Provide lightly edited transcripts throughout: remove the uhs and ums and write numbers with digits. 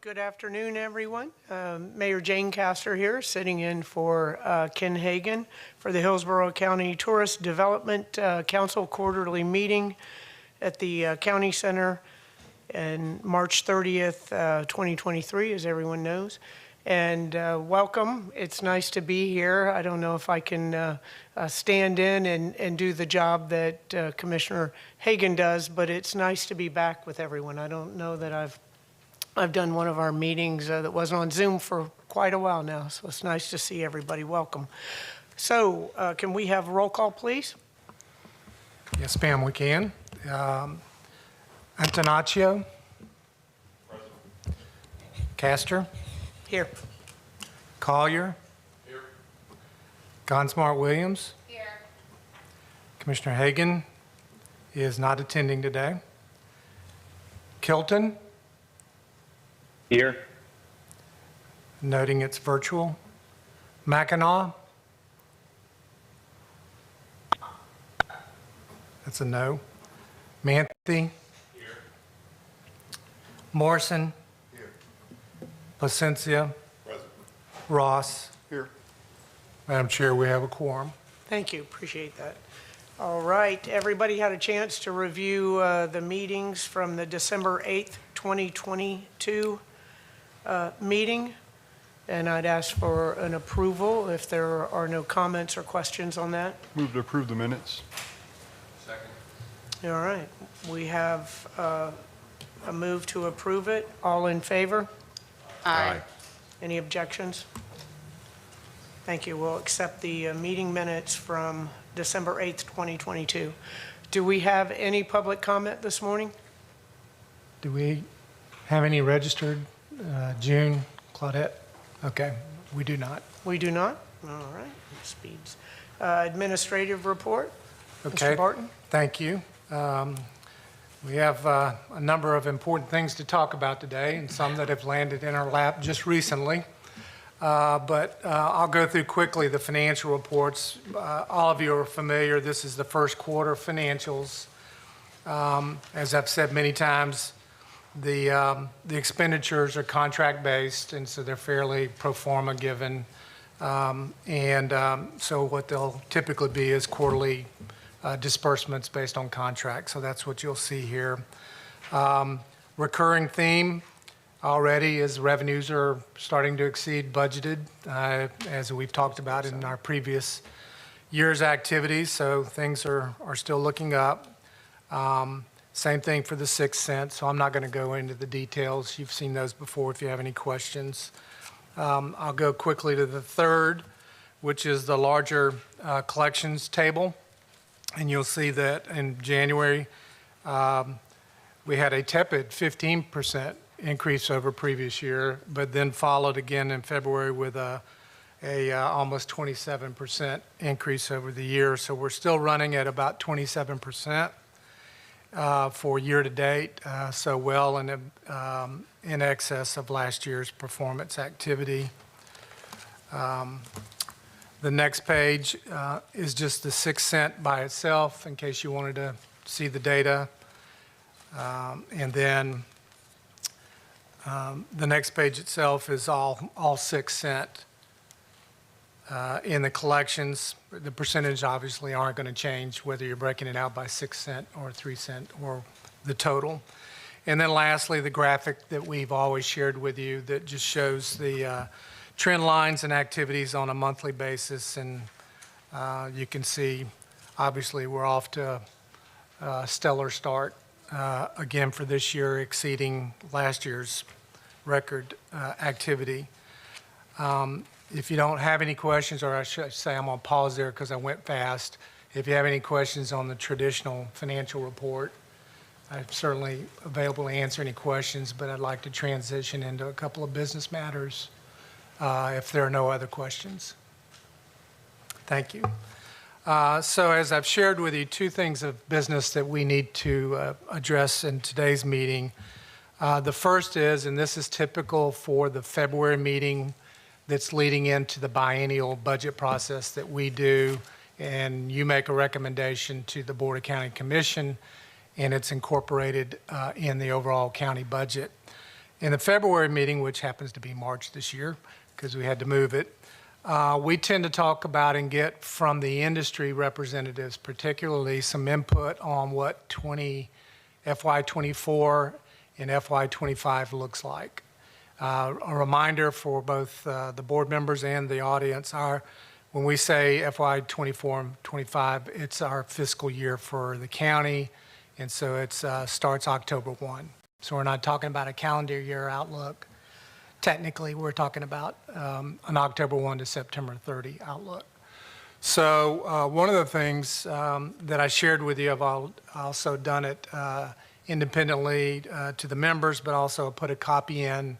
Good afternoon, everyone. Mayor Jane Castor here, sitting in for Ken Hagan for the Hillsborough County Tourist Development Council quarterly meeting at the County Center on March 30th, 2023, as everyone knows. And welcome. It's nice to be here. I don't know if I can stand in and do the job that Commissioner Hagan does, but it's nice to be back with everyone. I don't know that I've done one of our meetings that wasn't on Zoom for quite a while now, so it's nice to see everybody. Welcome. So can we have a roll call, please? Yes, ma'am, we can. Antonaccio. Present. Castor. Here. Collier. Here. Gonsmart Williams. Here. Commissioner Hagan is not attending today. Kilton. Here. Noting it's virtual. Mackinac. That's a no. Manthe. Here. Morrison. Here. Placencia. Present. Ross. Here. Madam Chair, we have a quorum. Thank you. Appreciate that. All right. Everybody had a chance to review the meetings from the December 8th, 2022 meeting, and I'd ask for an approval if there are no comments or questions on that. Move to approve the minutes. Second. All right. We have a move to approve it. All in favor? Aye. Any objections? Thank you. We'll accept the meeting minutes from December 8th, 2022. Do we have any public comment this morning? Do we have any registered? June, Claudette? Okay, we do not. We do not? All right. Speeds. Administrative report? Okay. Mr. Barton? Thank you. We have a number of important things to talk about today, and some that have landed in our lap just recently. But I'll go through quickly the financial reports. All of you are familiar. This is the first quarter financials. As I've said many times, the expenditures are contract-based, and so they're fairly pro forma given. So what they'll typically be is quarterly disbursements based on contract. So that's what you'll see here. Recurring theme already is revenues are starting to exceed budgeted, as we've talked about in our previous year's activities. So things are still looking up. Same thing for the 6 cents, so I'm not going to go into the details. You've seen those before if you have any questions. I'll go quickly to the third, which is the larger collections table. And you'll see that in January, we had a tepid 15% increase over previous year, but then followed again in February with a almost 27% increase over the year. So we're still running at about 27%. For year to date, so well in excess of last year's performance activity. The next page is just the 6 cent by itself, in case you wanted to see the data. And then the next page itself is all 6 cent. In the collections, the percentage obviously aren't going to change whether you're breaking it out by 6 cent or 3 cent or the total. And then lastly, the graphic that we've always shared with you that just shows the trend lines and activities on a monthly basis. And you can see, obviously, we're off to a stellar start again for this year, exceeding last year's record activity. If you don't have any questions, or I should say I'm going to pause there because I went fast. If you have any questions on the traditional financial report, I'm certainly available to answer any questions, but I'd like to transition into a couple of business matters if there are no other questions. Thank you. So as I've shared with you, two things of business that we need to address in today's meeting. The first is, and this is typical for the February meeting that's leading into the biennial budget process that we do, and you make a recommendation to the Board of County Commission, and it's incorporated in the overall county budget. In the February meeting, which happens to be March this year, because we had to move it, we tend to talk about and get from the industry representatives, particularly some input on what FY24 and FY25 looks like. A reminder for both the board members and the audience, when we say FY24 and 25, it's our fiscal year for the county, and so it starts October 1. So we're not talking about a calendar year outlook. Technically, we're talking about an October 1 to September 30 outlook. So one of the things that I shared with you, I've also done it independently to the members, but also put a copy in.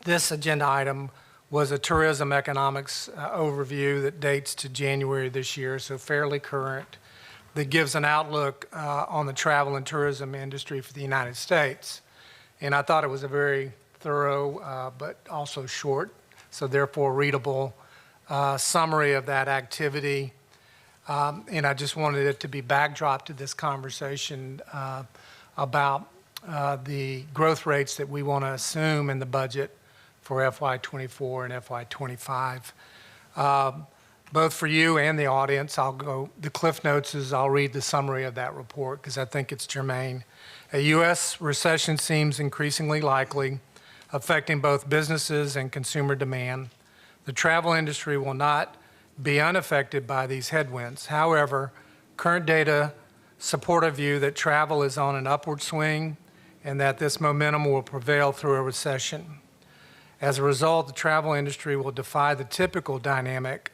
This agenda item was a tourism economics overview that dates to January this year, so fairly current, that gives an outlook on the travel and tourism industry for the United States. And I thought it was a very thorough, but also short, so therefore readable summary of that activity. And I just wanted it to be backdrop to this conversation about the growth rates that we want to assume in the budget for FY24 and FY25. Both for you and the audience, the Cliff Notes is I'll read the summary of that report because I think it's germane. A U.S. recession seems increasingly likely, affecting both businesses and consumer demand. The travel industry will not be unaffected by these headwinds. However, current data support a view that travel is on an upward swing and that this momentum will prevail through a recession. As a result, the travel industry will defy the typical dynamic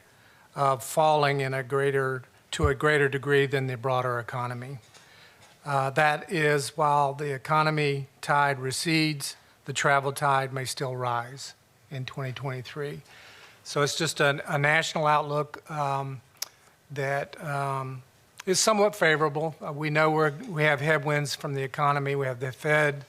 of falling to a greater degree than the broader economy. That is, while the economy tide recedes, the travel tide may still rise in 2023. So it's just a national outlook that is somewhat favorable. We know we have headwinds from the economy. We have the Fed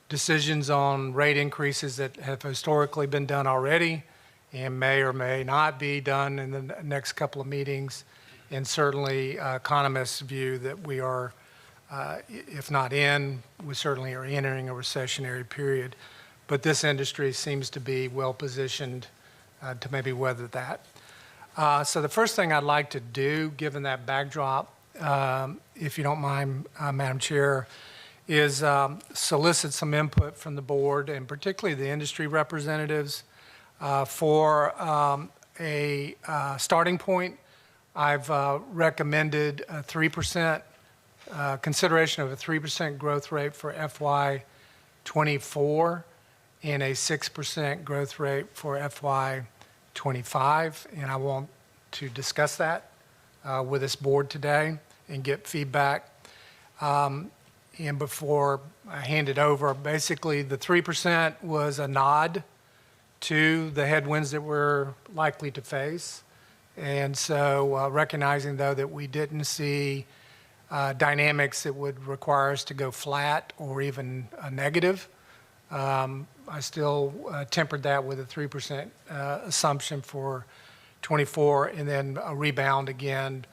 decisions on rate increases that have historically been done already and may or may not be done in the next couple of meetings. And certainly economists view that we are, if not we certainly are entering a recessionary period. But this industry seems to be well positioned to maybe weather that. So the first thing I'd like to do, given that backdrop, if you don't mind, Madam Chair, is solicit some input from the board and particularly the industry representatives for a starting point. I've recommended a 3%, consideration of a 3% growth rate for FY24 and a 6% growth rate for FY25. And I want to discuss that with this board today and get feedback. And before I hand it over, basically the 3% was a nod to the headwinds that we're likely to face. And so recognizing, though, that we didn't see dynamics that would require us to go flat or even a negative, I still tempered that with a 3% assumption for 24 and then a rebound again.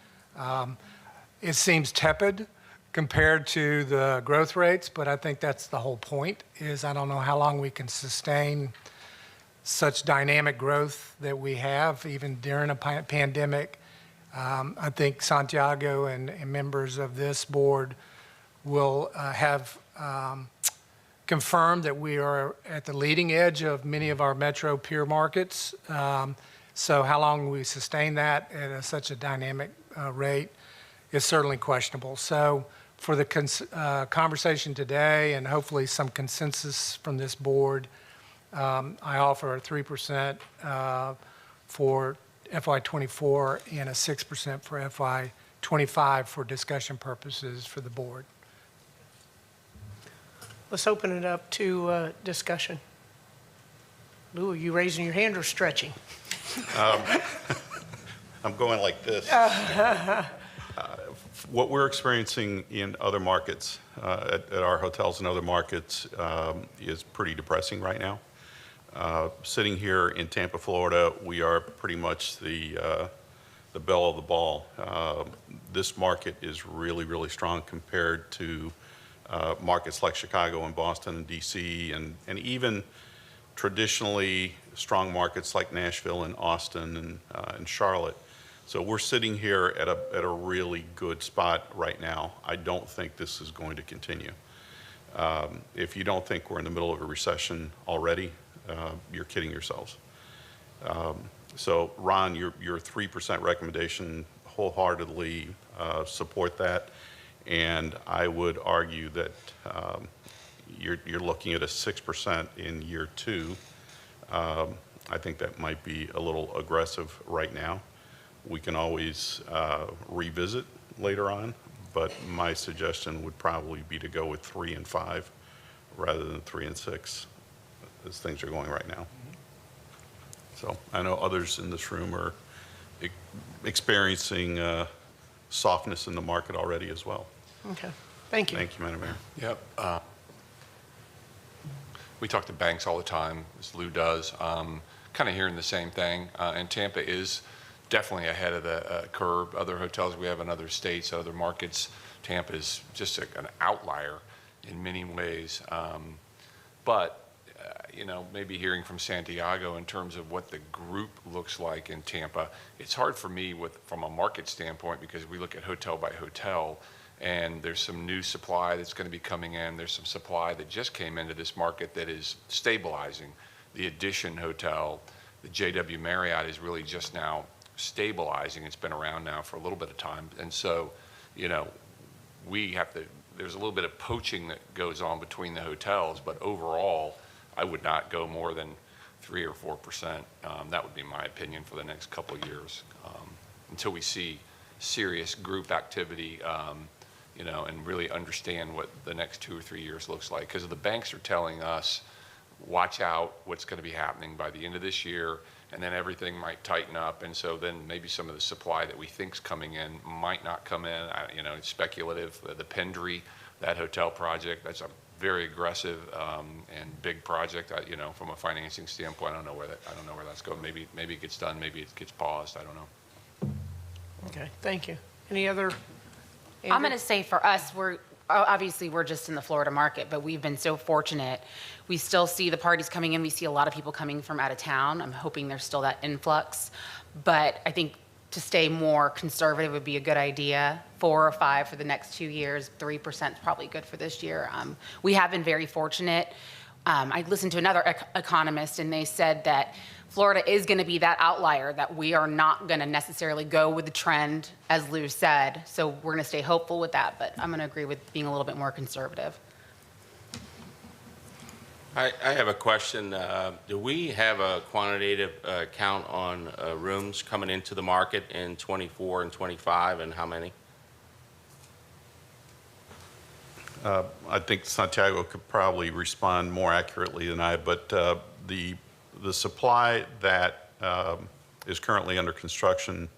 It seems tepid compared to the growth rates, but I think that's the whole point, is I don't know how long we can sustain such dynamic growth that we have even during a pandemic. I think Santiago and members of this board will have confirmed that we are at the leading edge of many of our metro peer markets. So how long we sustain that at such a dynamic rate is certainly questionable. So for the conversation today and hopefully some consensus from this board, I offer a 3% for FY24 and a 6% for FY25 for discussion purposes for the board. Let's open it up to discussion. Lou, are you raising your hand or stretching? I'm going like this. What we're experiencing in other markets, at our hotels and other markets, is pretty depressing right now. Sitting here in Tampa, Florida, we are pretty much the belle of the ball. This market is really, really strong compared to markets like Chicago and Boston and DC, and even traditionally strong markets like Nashville and Austin and Charlotte. So we're sitting here at a really good spot right now. I don't think this is going to continue. If you don't think we're in the middle of a recession already, you're kidding yourselves. So Ron, your 3% recommendation, wholeheartedly support that. And I would argue that you're looking at a 6% in year 2. I think that might be a little aggressive right now. We can always revisit later on, but my suggestion would probably be to go with 3 and 5 rather than 3 and 6 as things are going right now. So I know others in this room are experiencing softness in the market already as well. Okay, thank you. Thank you, Madam Mayor. Yep. We talk to banks all the time, as Lou does, kind of hearing the same thing. And Tampa is definitely ahead of the curve. Other hotels we have in other states, other markets, Tampa is just an outlier in many ways. But you know, maybe hearing from Santiago in terms of what the group looks like in Tampa, it's hard for me from a market standpoint because we look at hotel by hotel, and there's some new supply that's going to be coming in. There's some supply that just came into this market that is stabilizing. The Addition Hotel, the JW Marriott is really just now stabilizing. It's been around now for a little bit of time. And so, you know, there's a little bit of poaching that goes on between the hotels, but overall, I would not go more than 3 or 4%. That would be my opinion for the next couple of years until we see serious group activity, you know, and really understand what the next 2 or 3 years looks like. Because the banks are telling us, watch out what's going to be happening by the end of this year, and then everything might tighten up. And so then maybe some of the supply that we think's coming in might not come in. You know, it's speculative. The Pendry, that hotel project, that's a very aggressive and big project. You know, from a financing standpoint, I don't know where that's going. Maybe it gets done. Maybe it gets paused. I don't know. Okay, thank you. Any other? I'm going to say for us, obviously we're just in the Florida market, but we've been so fortunate. We still see the parties coming in. We see a lot of people coming from out of town. I'm hoping there's still that influx, but I think to stay more conservative would be a good idea. 4 or 5 for the next 2 years. 3% is probably good for this year. We have been very fortunate. I listened to another economist, and they said that Florida is going to be that outlier, that we are not going to necessarily go with the trend, as Lou said. So we're going to stay hopeful with that, but I'm going to agree with being a little bit more conservative. I have a question. Do we have a quantitative count on rooms coming into the market in 24 and 25, and how many? I think Santiago could probably respond more accurately than I, but the supply that is currently under construction,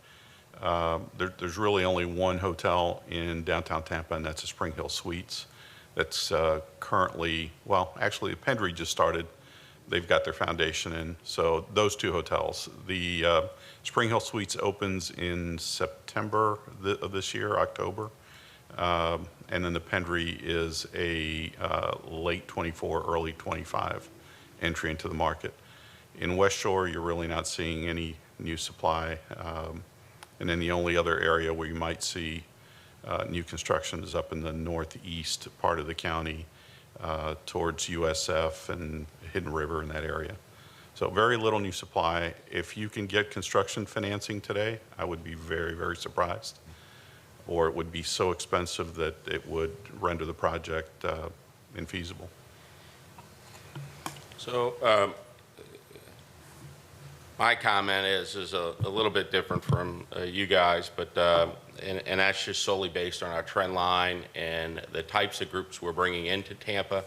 there's really only one hotel in downtown Tampa, and that's a Spring Hill Suites. That's currently, well, actually, Pendry just started. They've got their foundation in. So those 2 hotels. The Spring Hill Suites opens in September of this year, October. And then the Pendry is a late 24, early 25 entry into the market. In West Shore, you're really not seeing any new supply. And then the only other area where you might see new construction is up in the northeast part of the county towards USF and Hidden River in that area. So very little new supply. If you can get construction financing today, I would be very, very surprised. Or it would be so expensive that it would render the project infeasible. So my comment is a little bit different from you guys, but and that's just solely based on our trend line and the types of groups we're bringing into Tampa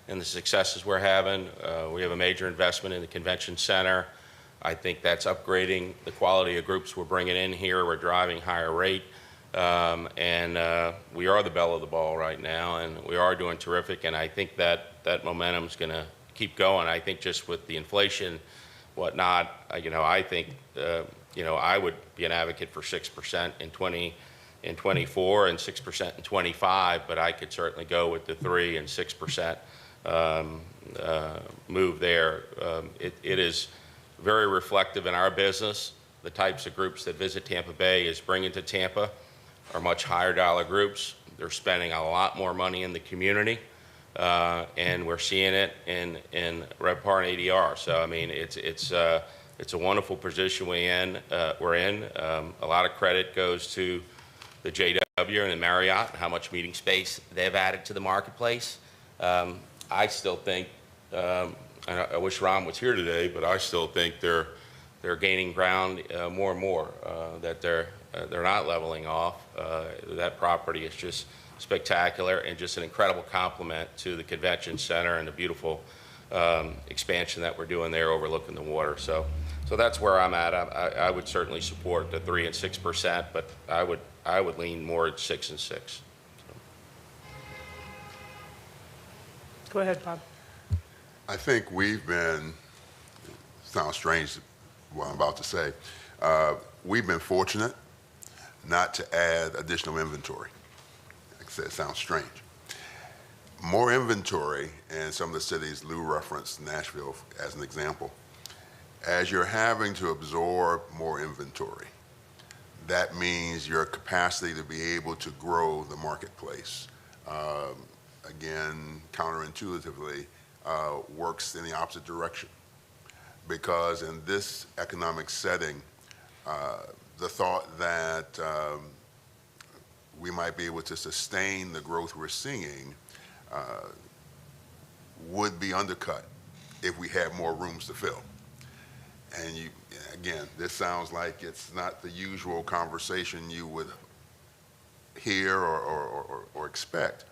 and the successes we're having. We have a major investment in the convention center. I think that's upgrading the quality of groups we're bringing in here. We're driving higher rate. And we are the belle of the ball right now, and we are doing terrific, and I think that momentum is going to keep going. I think just with the inflation, whatnot, you know, I think, you know, I would be an advocate for 6% in in 24 and 6% in 25, but I could certainly go with the 3 and 6% move there. It is very reflective in our business. The types of groups that visit Tampa Bay is bringing to Tampa are much higher dollar groups. They're spending a lot more money in the community, and we're seeing it in RevPAR and ADR. So I mean, it's a wonderful position we're in. A lot of credit goes to the JW and the Marriott and how much meeting space they've added to the marketplace. I still think, and I wish Ron was here today, but I still think they're gaining ground more and more. That they're not leveling off. That property is just spectacular and just an incredible complement to the convention center and the beautiful expansion that we're doing there overlooking the water. So that's where I'm at. I would certainly support the 3 and 6%, but I would lean more at 6 and 6. Go ahead, Bob. I think we've been, sounds strange what I'm about to say, we've been fortunate not to add additional inventory. Like I said, it sounds strange. More inventory in some of the cities, Lou referenced Nashville as an example. As you're having to absorb more inventory, that means your capacity to be able to grow the marketplace, again, counterintuitively, works in the opposite direction. Because in this economic setting, the thought that we might be able to sustain the growth we're seeing would be undercut if we had more rooms to fill. And again, this sounds like it's not the usual conversation you would hear or expect.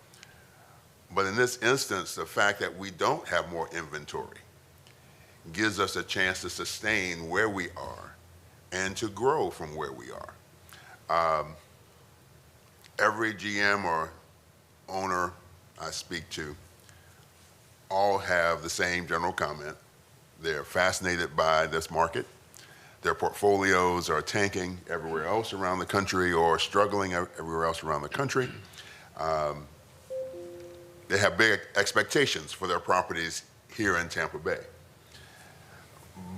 But in this instance, the fact that we don't have more inventory gives us a chance to sustain where we are and to grow from where we are. Every GM or owner I speak to all have the same general comment. They're fascinated by this market. Their portfolios are tanking everywhere else around the country or struggling everywhere else around the country. They have big expectations for their properties here in Tampa Bay.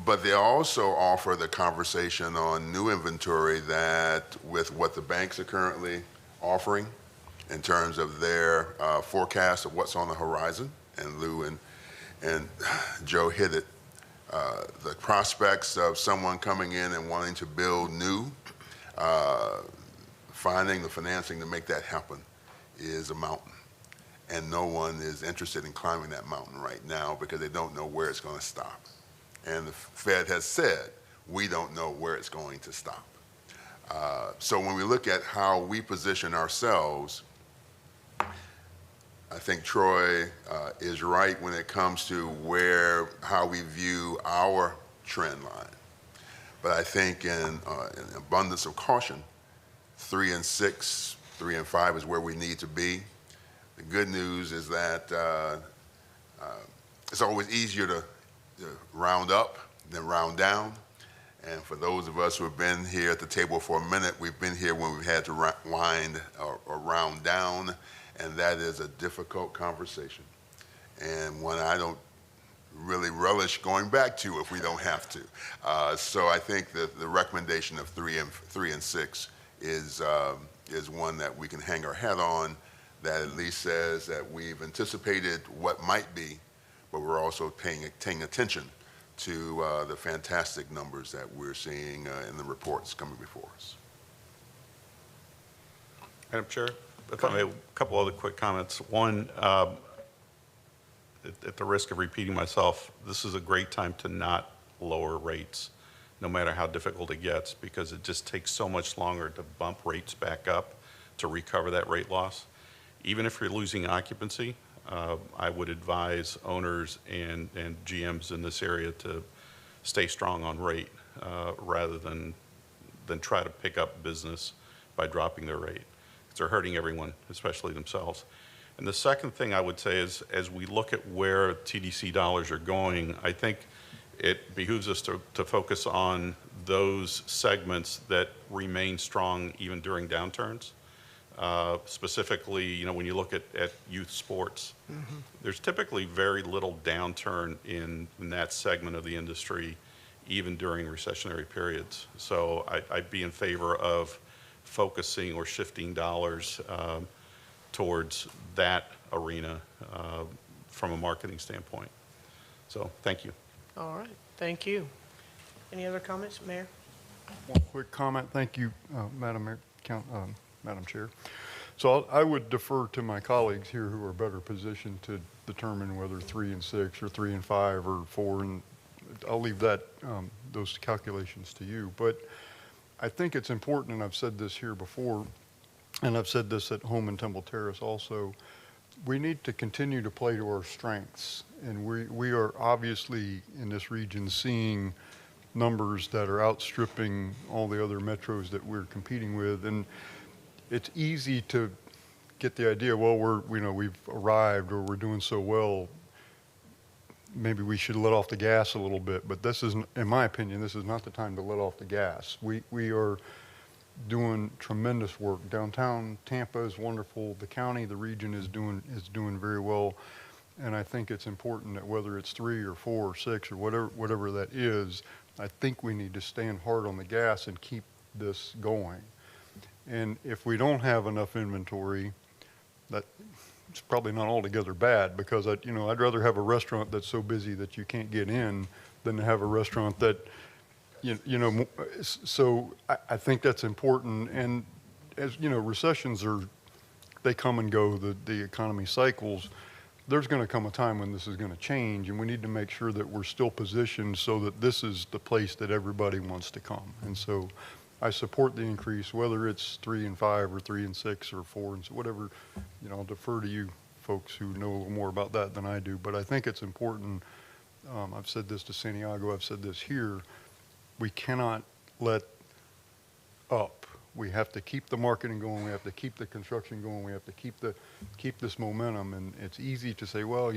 But they also offer the conversation on new inventory that with what the banks are currently offering in terms of their forecast of what's on the horizon, and Lou and Joe hit it, the prospects of someone coming in and wanting to build new, finding the financing to make that happen is a mountain. And no one is interested in climbing that mountain right now because they don't know where it's going to stop. And the Fed has said, we don't know where it's going to stop. So when we look at how we position ourselves, I think Troy is right when it comes to how we view our trend line. But I think in abundance of caution, 3 and 6, 3 and 5 is where we need to be. The good news is that it's always easier to round up than round down. And for those of us who have been here at the table for a minute, we've been here when we've had to wind or round down, and that is a difficult conversation. And one I don't really relish going back to if we don't have to. So I think that the recommendation of 3 and 6 is one that we can hang our hat on, that at least says that we've anticipated what might be, but we're also paying attention to the fantastic numbers that we're seeing in the reports coming before us. Madam Chair, if I may, a couple other quick comments. One, at the risk of repeating myself, this is a great time to not lower rates, no matter how difficult it gets, because it just takes so much longer to bump rates back up to recover that rate loss. Even if you're losing occupancy, I would advise owners and GMs in this area to stay strong on rate rather than try to pick up business by dropping their rate. Because they're hurting everyone, especially themselves. And the second thing I would say is, as we look at where TDC dollars are going, I think it behooves us to focus on those segments that remain strong even during downturns. Specifically, when you look at youth sports, there's typically very little downturn in that segment of the industry, even during recessionary periods. So I'd be in favor of focusing or shifting dollars towards that arena from a marketing standpoint. So thank you. All right, thank you. Any other comments, Mayor? One quick comment. Thank you, Madam Chair. So I would defer to my colleagues here who are better positioned to determine whether 3 and 6 or 3 and 5 or 4, and I'll leave that those calculations to you. But I think it's important, and I've said this here before, and I've said this at home in Temple Terrace also, we need to continue to play to our strengths. And we are obviously in this region seeing numbers that are outstripping all the other metros that we're competing with. And it's easy to get the idea, well, we've arrived or we're doing so well, maybe we should let off the gas a little bit. But this is, in my opinion, this is not the time to let off the gas. We are doing tremendous work. Downtown Tampa is wonderful. The county, the region is doing very well. And I think it's important that whether it's 3 or 4 or 6 or whatever that is, I think we need to stand hard on the gas and keep this going. And if we don't have enough inventory, that it's probably not altogether bad, because I'd rather have a restaurant that's so busy that you can't get in than to have a restaurant that, so I think that's important. And as you know, recessions they come and go, the economy cycles. There's going to come a time when this is going to change, and we need to make sure that we're still positioned so that this is the place that everybody wants to come. And so I support the increase, whether it's 3 and 5 or 3 and 6 or 4 and whatever. I'll defer to you folks who know a little more about that than I do. But I think it's important. I've said this to Santiago. I've said this here. We cannot let up. We have to keep the marketing going. We have to keep the construction going. We have to keep this momentum. And it's easy to say, well,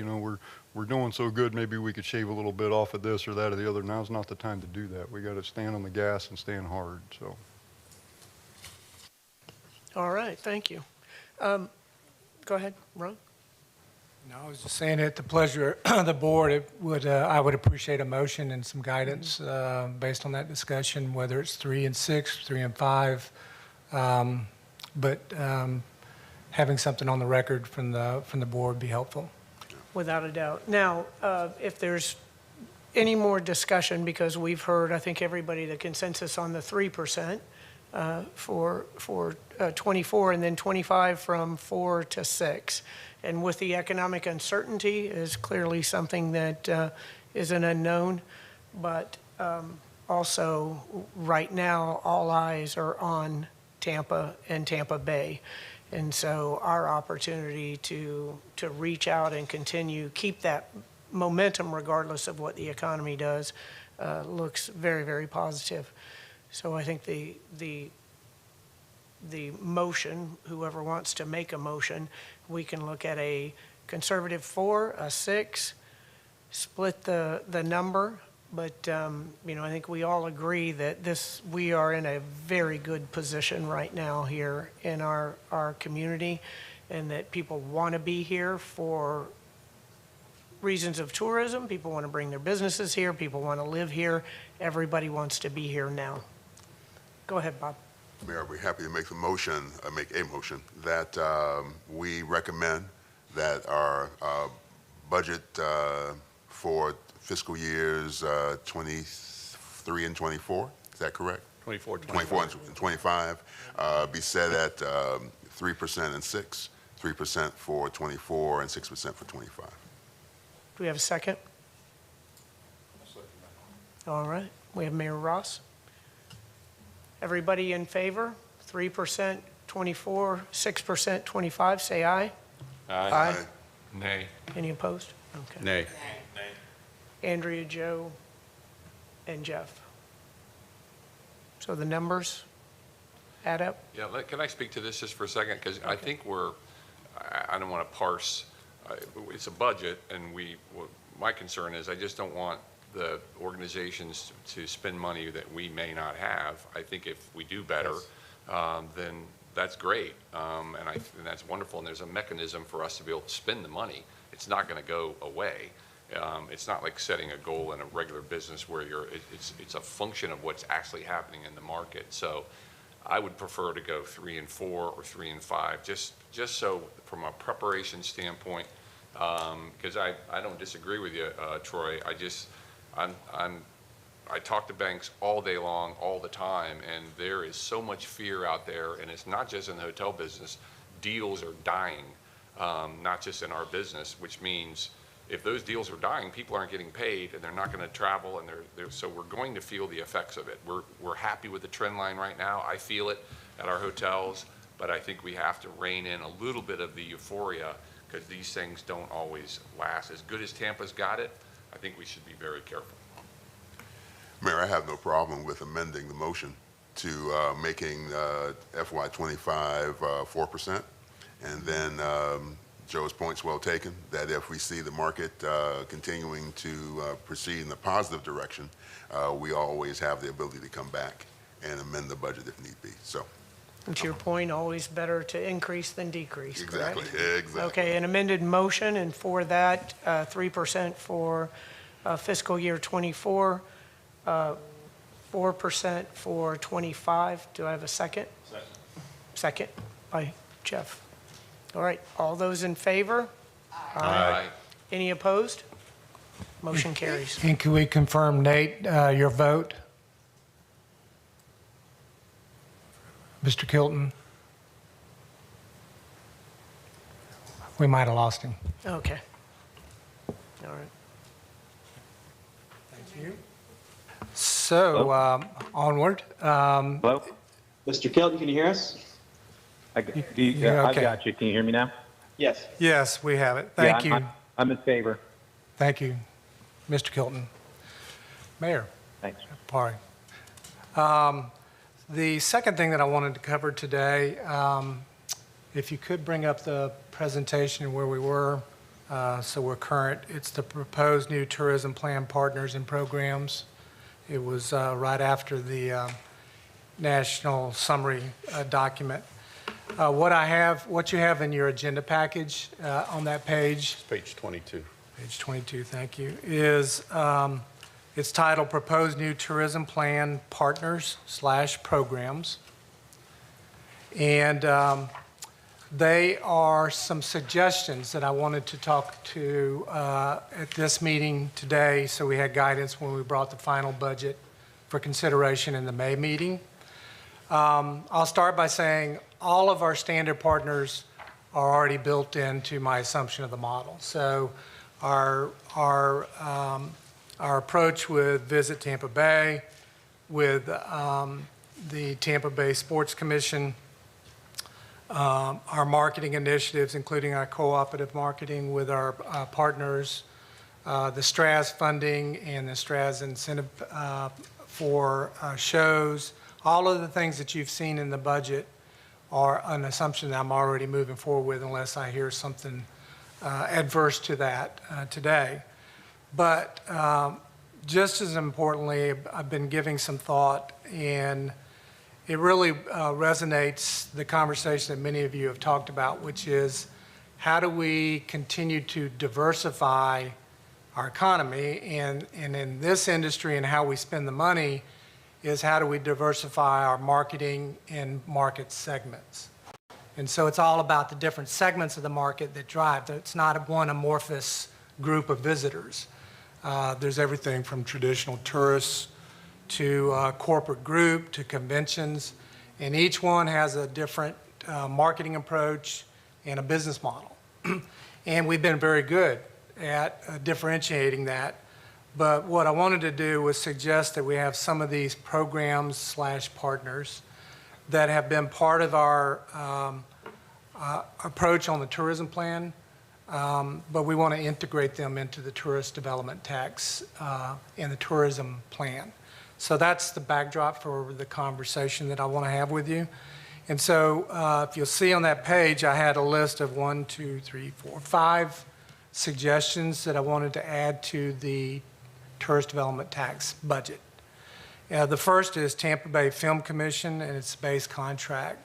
we're doing so good. Maybe we could shave a little bit off of this or that or the other. Now's not the time to do that. We got to stand on the gas and stand hard. So. All right, thank you. Go ahead, Ron. No, I was just saying at the pleasure of the board, I would appreciate a motion and some guidance based on that discussion, whether it's 3 and 6, 3 and 5. But having something on the record from the board would be helpful. Without a doubt. Now, if there's any more discussion, because we've heard, I think everybody, the consensus on the 3% for 24, and then 25 from 4 to 6. And with the economic uncertainty is clearly something that is an unknown, but also right now all eyes are on Tampa and Tampa Bay. And so our opportunity to reach out and keep that momentum regardless of what the economy does looks very, very positive. So I think the motion, whoever wants to make a motion, we can look at a conservative 4, a 6, split the number. But, I think we all agree that we are in a very good position right now here in our community, and that people want to be here for reasons of tourism. People want to bring their businesses here. People want to live here. Everybody wants to be here now. Go ahead, Bob. Mayor, I'll be happy to make a motion that we recommend that our budget for fiscal years 23 and 24, is that correct? 24 and 25 be set at 3% and 6, 3% for 24 and 6% for 25. Do we have a second? All right. We have Mayor Ross. Everybody in favor? 3%, 24, 6%, 25, say aye. Aye. Nay. Any opposed? Okay. Nay. Andrea, Joe, and Jeff. So the numbers add up? Yeah, can I speak to this just for a second? Because I think I don't want to parse, it's a budget, and my concern is I just don't want the organizations to spend money that we may not have. I think if we do better, then that's great, and that's wonderful, and there's a mechanism for us to be able to spend the money. It's not going to go away. It's not like setting a goal in a regular business where it's a function of what's actually happening in the market. So I would prefer to go 3 and 4 or 3 and 5, just so from a preparation standpoint, because I don't disagree with you, Troy. I talk to banks all day long, all the time, and there is so much fear out there, and it's not just in the hotel business. Deals are dying, not just in our business, which means if those deals are dying, people aren't getting paid, and they're not going to travel, and so we're going to feel the effects of it. We're happy with the trend line right now. I feel it at our hotels, but I think we have to rein in a little bit of the euphoria because these things don't always last. As good as Tampa's got it, I think we should be very careful. Mayor, I have no problem with amending the motion to making FY25 4%, and then Joe's point's well taken, that if we see the market continuing to proceed in a positive direction, we always have the ability to come back and amend the budget if need be. So, And to your point, always better to increase than decrease, correct? Exactly. Okay, an amended motion, and for that, 3% for fiscal year '24, 4% for '25. Do I have a second? Second by Jeff. All right, all those in favor? Aye. Any opposed? Motion carries. And can we confirm, Nate, your vote? Mr. Kilton? We might have lost him. Okay. All right. Thank you. So, onward. Hello? Mr. Kelton, can you hear us? Yeah, I've okay. got you. Can you hear me now? Yes. Yes, we have it. Thank you. I'm in favor. Thank you, Mr. Kilton. Mayor Thanks. Pari. The second thing that I wanted to cover today, if you could bring up the presentation where we were, so we're current. It's the proposed new tourism plan partners and programs. It was right after the national summary document. What you have in your agenda package on that page, Page 22. page 22, thank you, is it's titled Proposed New Tourism Plan Partners / Programs. And they are some suggestions that I wanted to talk to at this meeting today, so we had guidance when we brought the final budget for consideration in the May meeting. I'll start by saying all of our standard partners are already built into my assumption of the model. So our approach with Visit Tampa Bay, with the Tampa Bay Sports Commission, our marketing initiatives, including our cooperative marketing with our partners, the STRAS funding and the STRAS incentive for shows, all of the things that you've seen in the budget are an assumption that I'm already moving forward with unless I hear something adverse to that today. But just as importantly, I've been giving some thought, and it really resonates the conversation that many of you have talked about, which is how do we continue to diversify our economy, and in this industry and how we spend the money is how do we diversify our marketing and market segments. And so it's all about the different segments of the market that drive. It's not one amorphous group of visitors. There's everything from traditional tourists to corporate group to conventions, and each one has a different marketing approach and a business model. And we've been very good at differentiating that. But what I wanted to do was suggest that we have some of these programs / partners that have been part of our approach on the tourism plan, but we want to integrate them into the tourist development tax and the tourism plan. So that's the backdrop for the conversation that I want to have with you. And so if you'll see on that page, I had a list of 1, 2, 3, 4, 5 suggestions that I wanted to add to the tourist development tax budget. The first is Tampa Bay Film Commission and its base contract.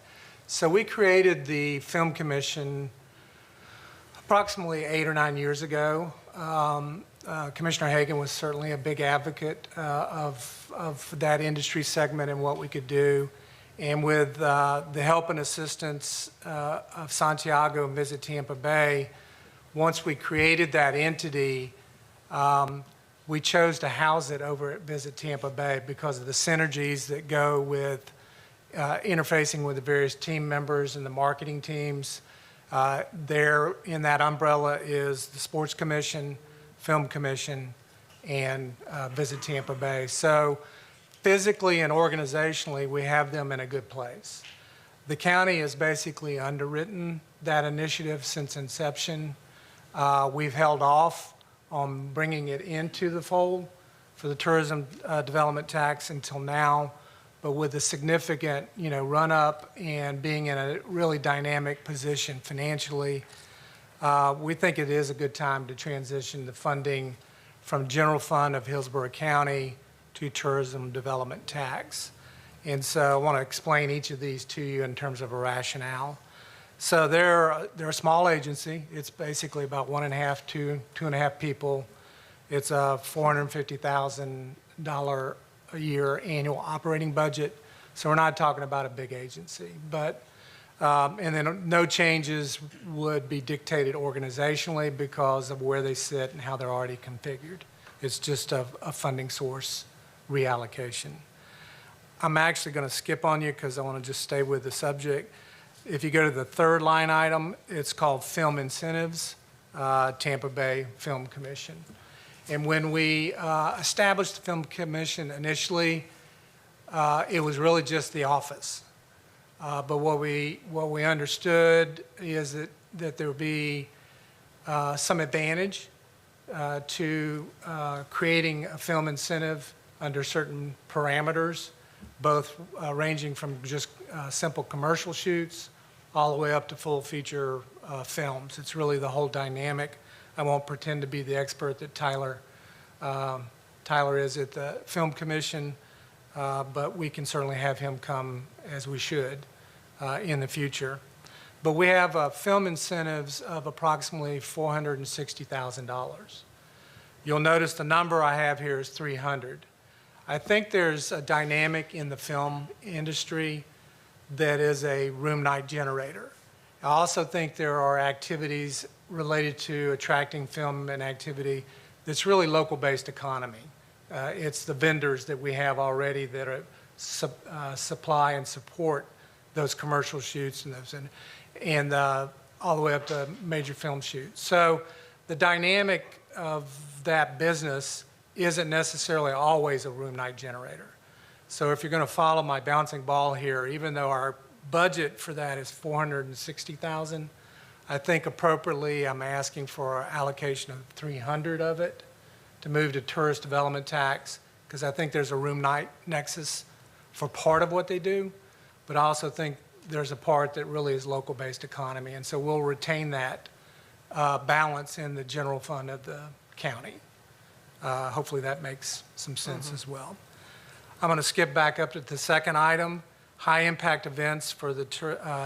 So we created the Film Commission approximately 8 or 9 years ago. Commissioner Hagan was certainly a big advocate of that industry segment and what we could do. And with the help and assistance of Santiago and Visit Tampa Bay, once we created that entity, we chose to house it over at Visit Tampa Bay because of the synergies that go with interfacing with the various team members and the marketing teams. There in that umbrella is the Sports Commission, Film Commission, and Visit Tampa Bay. So physically and organizationally, we have them in a good place. The county has basically underwritten that initiative since inception. We've held off on bringing it into the fold for the tourism development tax until now, but with a significant, run up and being in a really dynamic position financially, we think it is a good time to transition the funding from general fund of Hillsborough County to tourism development tax. And so I want to explain each of these to you in terms of a rationale. So they're a small agency. It's basically about 1.5 to 2.5 people. It's a $450,000 a year annual operating budget. So we're not talking about a big agency. But and then no changes would be dictated organizationally because of where they sit and how they're already configured. It's just a funding source reallocation. I'm actually going to skip on you because I want to just stay with the subject. If you go to the third line item, it's called Film Incentives, Tampa Bay Film Commission. And when we established the Film Commission initially, it was really just the office. But what we understood is that there would be some advantage to creating a film incentive under certain parameters, both ranging from just simple commercial shoots all the way up to full feature films. It's really the whole dynamic. I won't pretend to be the expert that Tyler is at the Film Commission, but we can certainly have him come as we should in the future. But we have film incentives of approximately $460,000. You'll notice the number I have here is 300. I think there's a dynamic in the film industry that is a room night generator. I also think there are activities related to attracting film and activity that's really local-based economy. It's the vendors that we have already that are supply and support those commercial shoots and all the way up to major film shoots. So the dynamic of that business isn't necessarily always a room night generator. So if you're going to follow my bouncing ball here, even though our budget for that is $460,000, I think appropriately I'm asking for an allocation of 300 of it to move to tourist development tax, because I think there's a room night nexus for part of what they do, but I also think there's a part that really is local-based economy, and so we'll retain that balance in the general fund of the county. Hopefully that makes some sense as well. I'm going to skip back up to the second item, high-impact events for the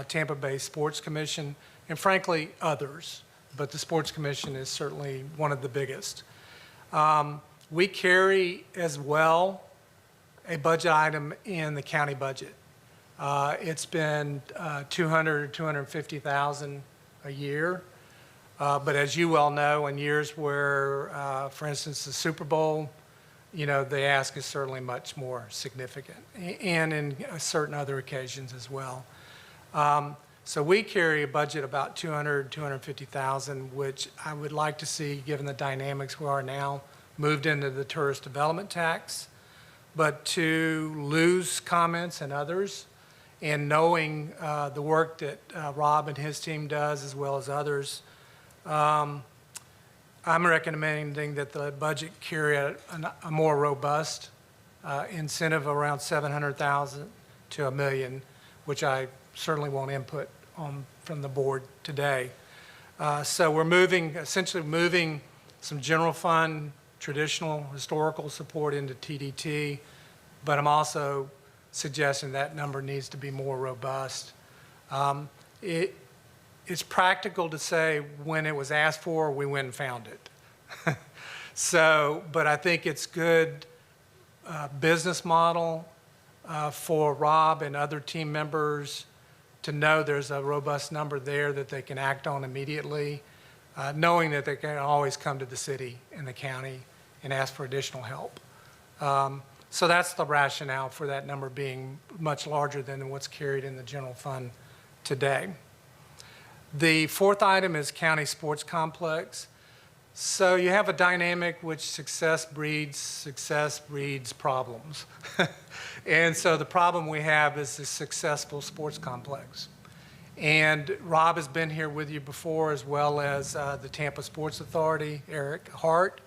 Tampa Bay Sports Commission, and frankly, others, but the Sports Commission is certainly one of the biggest. We carry as well a budget item in the county budget. It's been $200,000 or $250,000 a year. But as you well know, in years where, for instance, the Super Bowl, the ask is certainly much more significant, and in certain other occasions as well. So we carry a budget about $200,000, $250,000, which I would like to see, given the dynamics we are now, moved into the tourist development tax. But to lose comments and others, and knowing the work that Rob and his team does, as well as others, I'm recommending that the budget carry a more robust incentive around $700,000 to $1 million, which I certainly won't input on from the board today. So we're essentially moving some general fund, traditional historical support into TDT, but I'm also suggesting that number needs to be more robust It's practical to say when it was asked for, we went and found it. So, but I think it's good business model for Rob and other team members to know there's a robust number there that they can act on immediately, knowing that they can always come to the city and the county and ask for additional help. So that's the rationale for that number being much larger than what's carried in the general fund today. The fourth item is county sports complex. So you have a dynamic which success breeds problems. And so the problem we have is a successful sports complex. And Rob has been here with you before, as well as the Tampa Sports Authority, Eric Hart,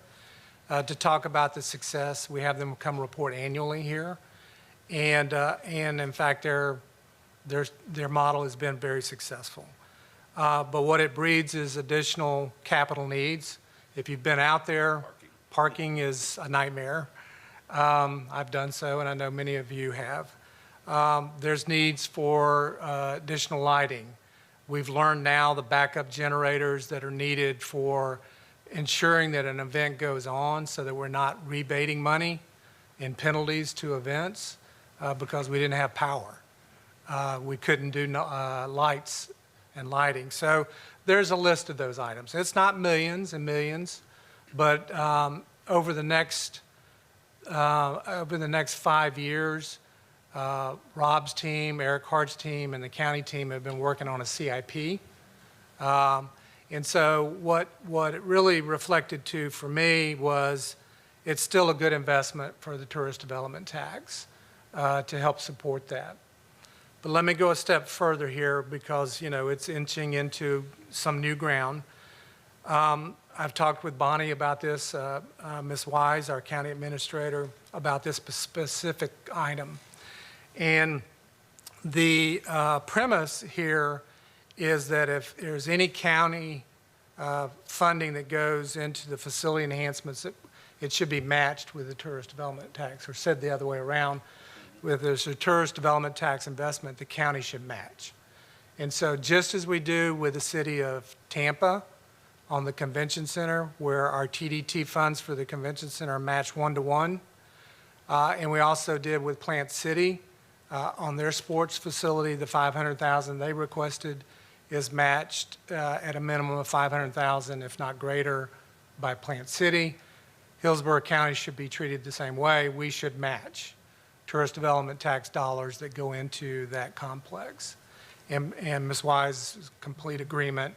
to talk about the success. We have them come report annually here. And in fact, their model has been very successful. But what it breeds is additional capital needs. If you've been out there, parking is a nightmare. I've done so, and I know many of you have. There's needs for additional lighting. We've learned now the backup generators that are needed for ensuring that an event goes on so that we're not rebating money in penalties to events because we didn't have power. We couldn't do lights and lighting. So there's a list of those items. It's not millions and millions, but over the next 5 years, Rob's team, Eric Hart's team, and the county team have been working on a CIP. And so what it really reflected to for me was it's still a good investment for the tourist development tax to help support that. But let me go a step further here because, you know, it's inching into some new ground. I've talked with Bonnie about this, Ms. Wise, our county administrator, about this specific item. And the premise here is that if there's any county funding that goes into the facility enhancements, it should be matched with the tourist development tax, or said the other way around. If there's a tourist development tax investment, the county should match. And so just as we do with the city of Tampa on the convention center, where our TDT funds for the convention center are matched 1-to-1, and we also did with Plant City on their sports facility, the $500,000 they requested is matched at a minimum of $500,000, if not greater, by Plant City. Hillsborough County should be treated the same way. We should match tourist development tax dollars that go into that complex. And Ms. Wise's complete agreement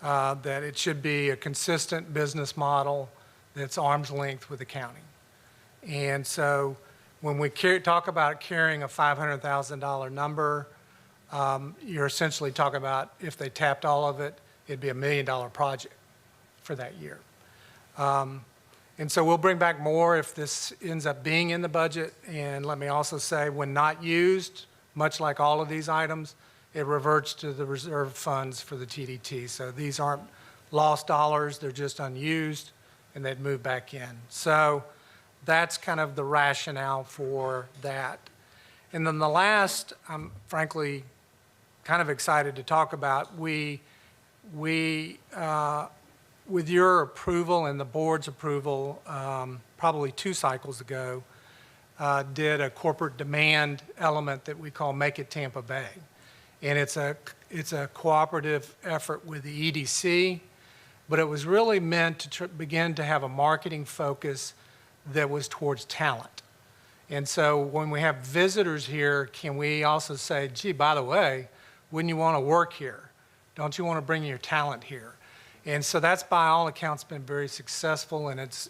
that it should be a consistent business model that's arm's length with the county. And so when we talk about carrying a $500,000 number, you're essentially talking about if they tapped all of it, it'd be $1 million project for that year. And so we'll bring back more if this ends up being in the budget. And let me also say, when not used, much like all of these items, it reverts to the reserve funds for the TDT. So these aren't lost dollars, they're just unused, and they'd move back in. So that's kind of the rationale for that. And then the last, I'm frankly kind of excited to talk about, we with your approval and the board's approval, probably 2 cycles ago, did a corporate demand element that we call Make It Tampa Bay. And it's a cooperative effort with the EDC, but it was really meant to begin to have a marketing focus that was towards talent. And so when we have visitors here, can we also say, gee, by the way, wouldn't you want to work here? Don't you want to bring your talent here? And so that's by all accounts been very successful, and it's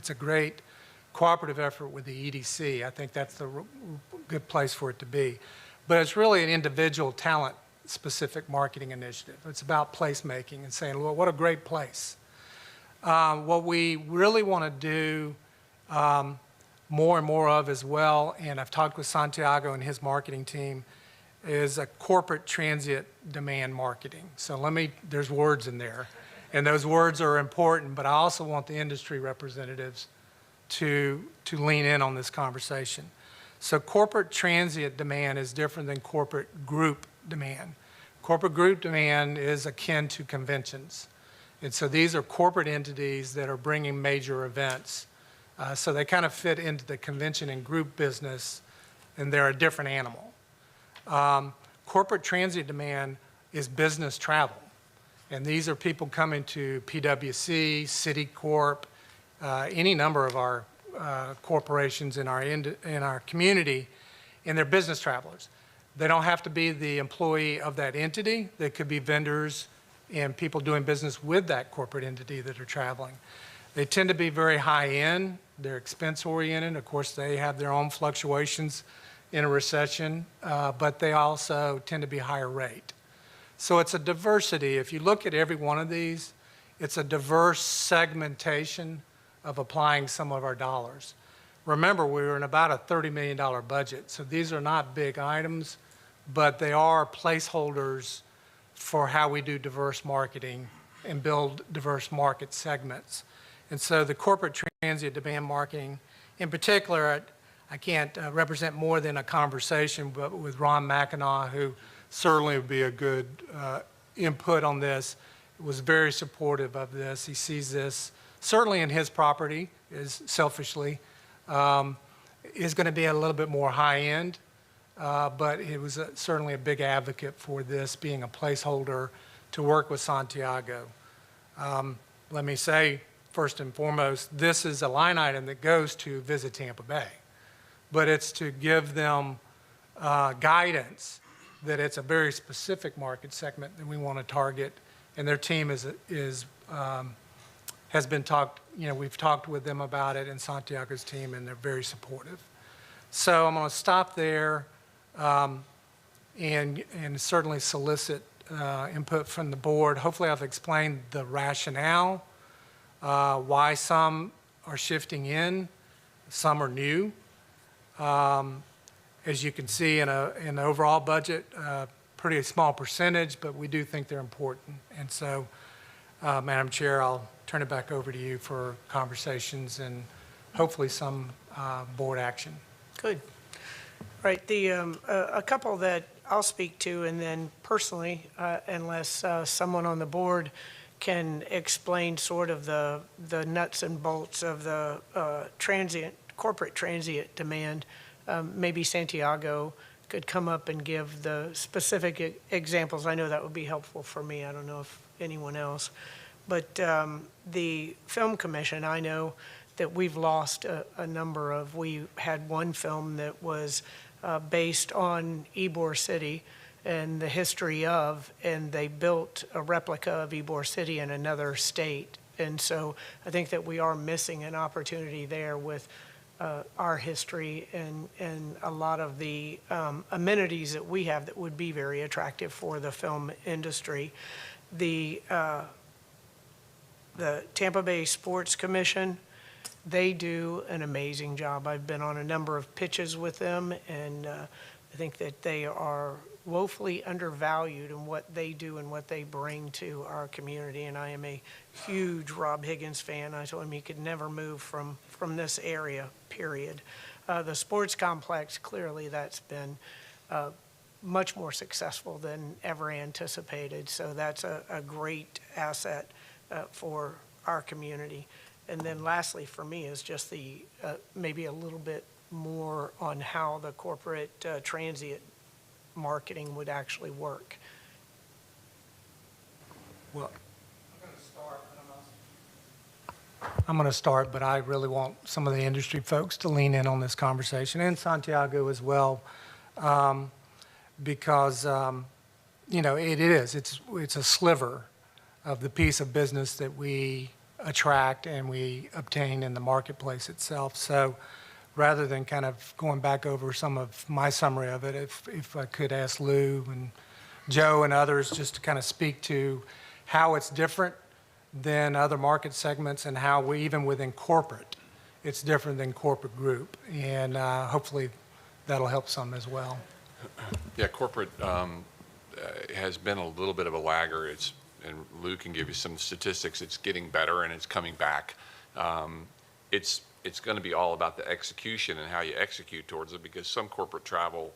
a great cooperative effort with the EDC. I think that's the good place for it to be. But it's really an individual talent-specific marketing initiative. It's about placemaking and saying, well, what a great place. What we really want to do more and more of as well, and I've talked with Santiago and his marketing team, is a corporate transient demand marketing. So there's words in there, and those words are important, but I also want the industry representatives to lean in on this conversation. So corporate transient demand is different than corporate group demand. Corporate group demand is akin to conventions. And so these are corporate entities that are bringing major events. So they kind of fit into the convention and group business, and they're a different animal. Corporate transient demand is business travel. And these are people coming to PwC, Citicorp, any number of our corporations in our community, and they're business travelers. They don't have to be the employee of that entity. They could be vendors and people doing business with that corporate entity that are traveling. They tend to be very high-end. They're expense-oriented. Of course, they have their own fluctuations in a recession, but they also tend to be higher rate. So it's a diversity. If you look at every one of these, it's a diverse segmentation of applying some of our dollars. Remember, we were in about a $30 million budget, so these are not big items, but they are placeholders for how we do diverse marketing and build diverse market segments. And so the corporate transient demand marketing, in particular, I can't represent more than a conversation but with Ron McEnaugh, who certainly would be a good input on this, was very supportive of this. He sees this, certainly in his property, is selfishly, is going to be a little bit more high-end, but he was certainly a big advocate for this being a placeholder to work with Santiago. Let me say, first and foremost, this is a line item that goes to Visit Tampa Bay, but it's to give them guidance that it's a very specific market segment that we want to target, and their team has been talked, we've talked with them about it, and Santiago's team, and they're very supportive. So I'm going to stop there and certainly solicit input from the board. Hopefully I've explained the rationale, why some are shifting in, some are new. As you can see in the overall budget, pretty small percentage, but we do think they're important. And so, Madam Chair, I'll turn it back over to you for conversations and hopefully some board action. Good. Right. A couple that I'll speak to, and then personally, unless someone on the board can explain sort of the nuts and bolts of the corporate transient demand. Maybe Santiago could come up and give the specific examples. I know that would be helpful for me. I don't know if anyone else. But the Film Commission, I know that we've lost a number of, we had one film that was based on Ybor City and the history of, and they built a replica of Ybor City in another state. And so I think that we are missing an opportunity there with our history and a lot of the amenities that we have that would be very attractive for the film industry. The Tampa Bay Sports Commission, they do an amazing job. I've been on a number of pitches with them, and I think that they are woefully undervalued in what they do and what they bring to our community. And I am a huge Rob Higgins fan. I told him he could never move from this area, period. The sports complex, clearly that's been much more successful than ever anticipated. So that's a great asset for our community. And then lastly for me is just the maybe a little bit more on how the corporate transient marketing would actually work. Well, I'm going to start, but I really want some of the industry folks to lean in on this conversation, and Santiago as well, because it's a sliver of the piece of business that we attract and we obtain in the marketplace itself. So rather than kind of going back over some of my summary of it, if I could ask Lou and Joe and others just to kind of speak to how it's different than other market segments and how we, even within corporate, it's different than corporate group. And hopefully that'll help some as well. Yeah, corporate has been a little bit of a lagger. And Lou can give you some statistics. It's getting better and it's coming back. It's it's going to be all about the execution and how you execute towards it, because some corporate travel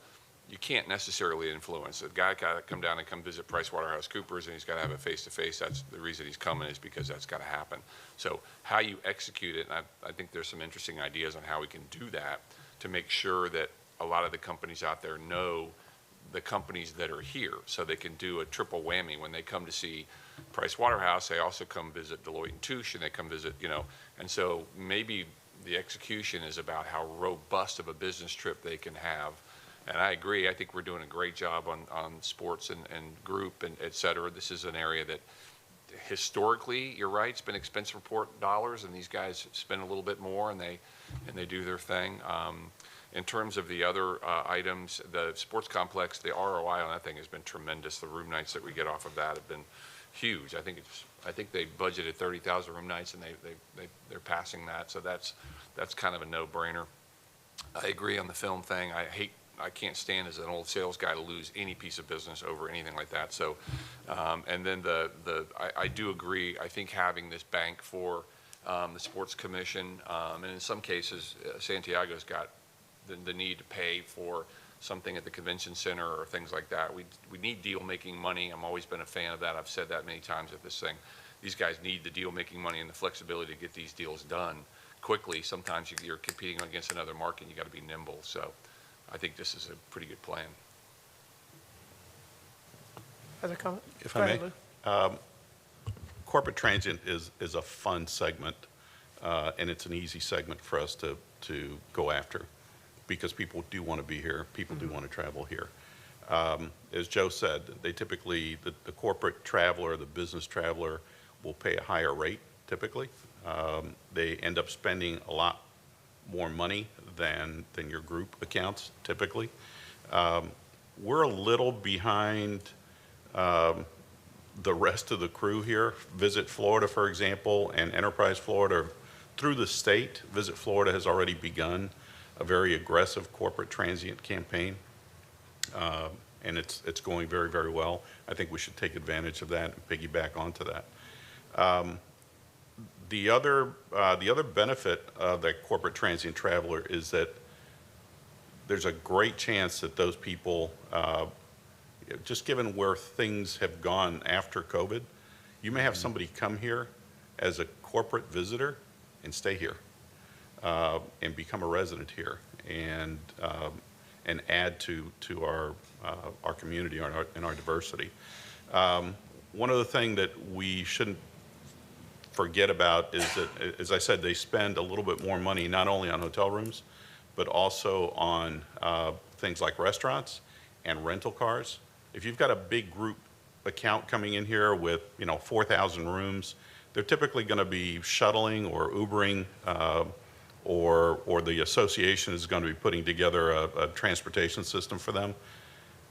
you can't necessarily influence. A guy got to come down and come visit PricewaterhouseCoopers, and he's got to have a face-to-face. That's the reason he's coming, is because that's got to happen. So how you execute it, and I think there's some interesting ideas on how we can do that to make sure that a lot of the companies out there know the companies that are here, so they can do a triple whammy. When they come to see Price Waterhouse, they also come visit Deloitte & Touche, and they come visit, and so maybe the execution is about how robust of a business trip they can have. And I agree. I think we're doing a great job on sports and group and et cetera. This is an area that historically, you're right, it's been expense report dollars, and these guys spend a little bit more, and they do their thing. In terms of the other items, the sports complex, the ROI on that thing has been tremendous. The room nights that we get off of that have been huge. I think they budgeted 30,000 room nights, and they're passing that. So that's kind of a no-brainer. I agree on the film thing. I can't stand as an old sales guy to lose any piece of business over anything like that. So, and then I do agree. I think having this bank for the sports commission, and in some cases, Santiago's got the need to pay for something at the convention center or things like that. We need deal-making money. I've always been a fan of that. I've said that many times at this thing. These guys need the deal-making money and the flexibility to get these deals done quickly. Sometimes you're competing against another market, and you got to be nimble. So I think this is a pretty good plan. Other comment? If Go I ahead, may. Lou. Corporate transient is a fun segment, and it's an easy segment for us to go after, because people do want to be here. People do want to travel here. As Joe said, they typically, the corporate traveler, the business traveler will pay a higher rate typically. They end up spending a lot more money than your group accounts typically. We're a little behind the rest of the crew here. Visit Florida, for example, and Enterprise Florida, through the state, Visit Florida has already begun a very aggressive corporate transient campaign, and it's going very, very well. I think we should take advantage of that and piggyback onto that. The other benefit of that corporate transient traveler is that there's a great chance that those people, just given where things have gone after COVID, you may have somebody come here as a corporate visitor and stay here and become a resident here and add to our community and our diversity. One other thing that we shouldn't forget about is that, as I said, they spend a little bit more money not only on hotel rooms, but also on things like restaurants and rental cars. If you've got a big group account coming in here with 4,000 rooms, they're typically going to be shuttling or Ubering, or the association is going to be putting together a transportation system for them.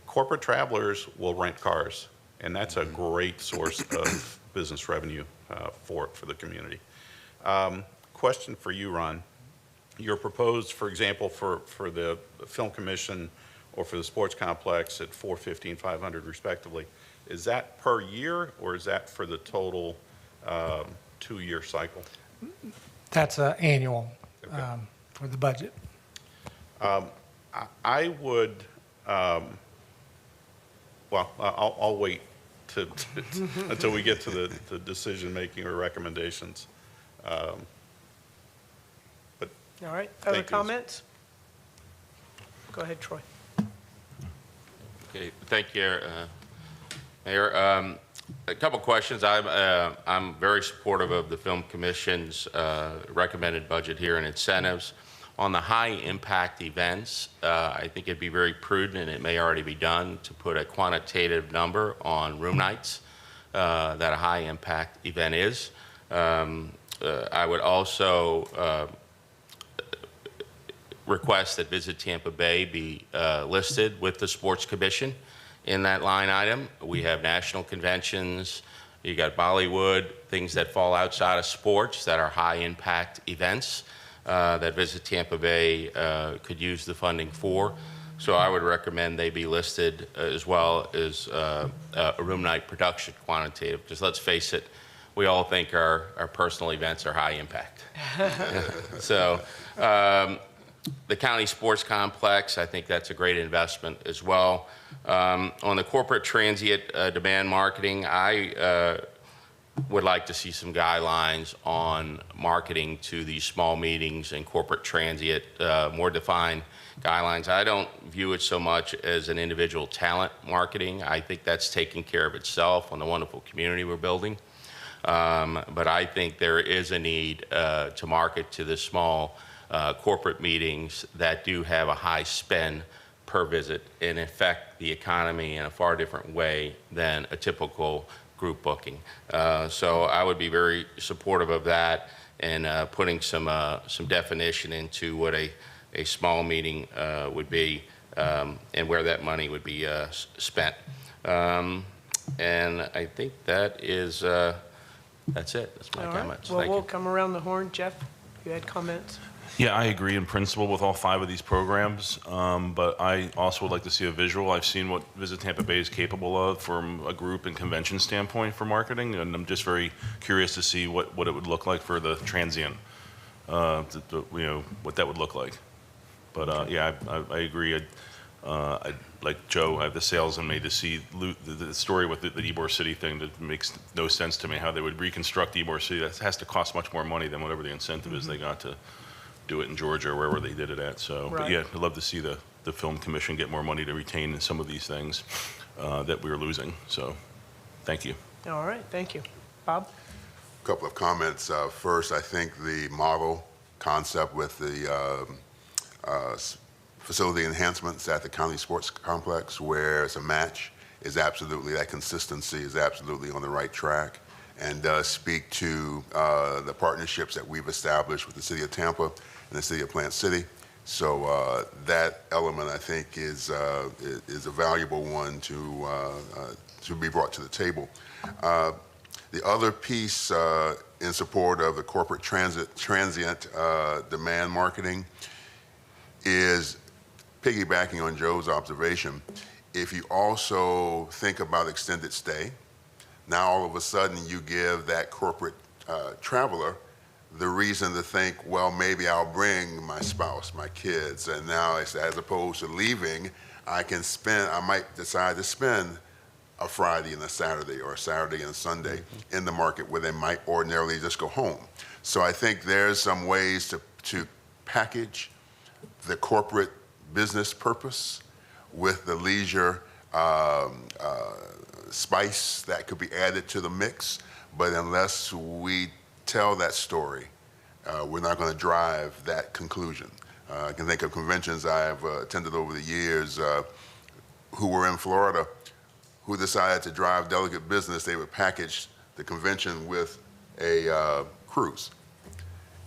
Corporate travelers will rent cars, and that's a great source of business revenue for the community. Question for you, Ron. Your proposed, for example, for the film commission or for the sports complex at $450 and $500 respectively, is that per year, or is that for the total 2-year cycle? That's annual for the budget. I would, well, I'll wait until we get to the decision-making or recommendations. But All right, other thank you. comments? Go ahead, Troy. Okay, thank you, Mayor. A couple questions. I'm very supportive of the Film Commission's recommended budget here and incentives. On the high-impact events, I think it'd be very prudent, and it may already be done, to put a quantitative number on room nights that a high-impact event is. I would also request that Visit Tampa Bay be listed with the Sports Commission in that line item. We have national conventions, you got Bollywood, things that fall outside of sports that are high-impact events that Visit Tampa Bay could use the funding for. So I would recommend they be listed as well as a room night production quantitative, because let's face it, we all think our personal events are high impact. So the county sports complex, I think that's a great investment as well. On the corporate transient demand marketing, I would like to see some guidelines on marketing to these small meetings and corporate transient, more defined guidelines. I don't view it so much as an individual talent marketing. I think that's taking care of itself on the wonderful community we're building. But I think there is a need to market to the small corporate meetings that do have a high spend per visit and affect the economy in a far different way than a typical group booking. So I would be very supportive of that and putting some definition into what a small meeting would be and where that money would be spent. And I think that is, that's it. That's my All right. comments. Well, Thank we'll you. come around the horn. Jeff, you had comments? Yeah, I agree in principle with all 5 of these programs, but I also would like to see a visual. I've seen what Visit Tampa Bay is capable of from a group and convention standpoint for marketing, and I'm just very curious to see what it would look like for the transient, what that would look like. But yeah, I agree. I'd like Joe, I have the salesman made to see the story with the Ybor City thing that makes no sense to me, how they would reconstruct Ybor City. That has to cost much more money than whatever the incentive is they got to do it in Georgia or wherever they did it at. So, Right. But yeah, I'd love to see the Film Commission get more money to retain some of these things that we're losing. So, thank you. All right, thank you. Bob? A couple of comments. First, I think the model concept with the facility enhancements at the county sports complex where it's a match is absolutely, that consistency is absolutely on the right track and does speak to the partnerships that we've established with the city of Tampa and the city of Plant City. So that element, I think, is a valuable one to be brought to the table. The other piece in support of the corporate transient demand marketing is piggybacking on Joe's observation. If you also think about extended stay, now all of a sudden you give that corporate traveler the reason to think, well, maybe I'll bring my spouse, my kids, and now as opposed to leaving, I might decide to spend a Friday and a Saturday or a Saturday and a Sunday in the market where they might ordinarily just go home. So I think there's some ways to package the corporate business purpose with the leisure spice that could be added to the mix. But unless we tell that story, we're not going to drive that conclusion. I can think of conventions I've attended over the years who were in Florida who decided to drive delegate business. They would package the convention with a cruise.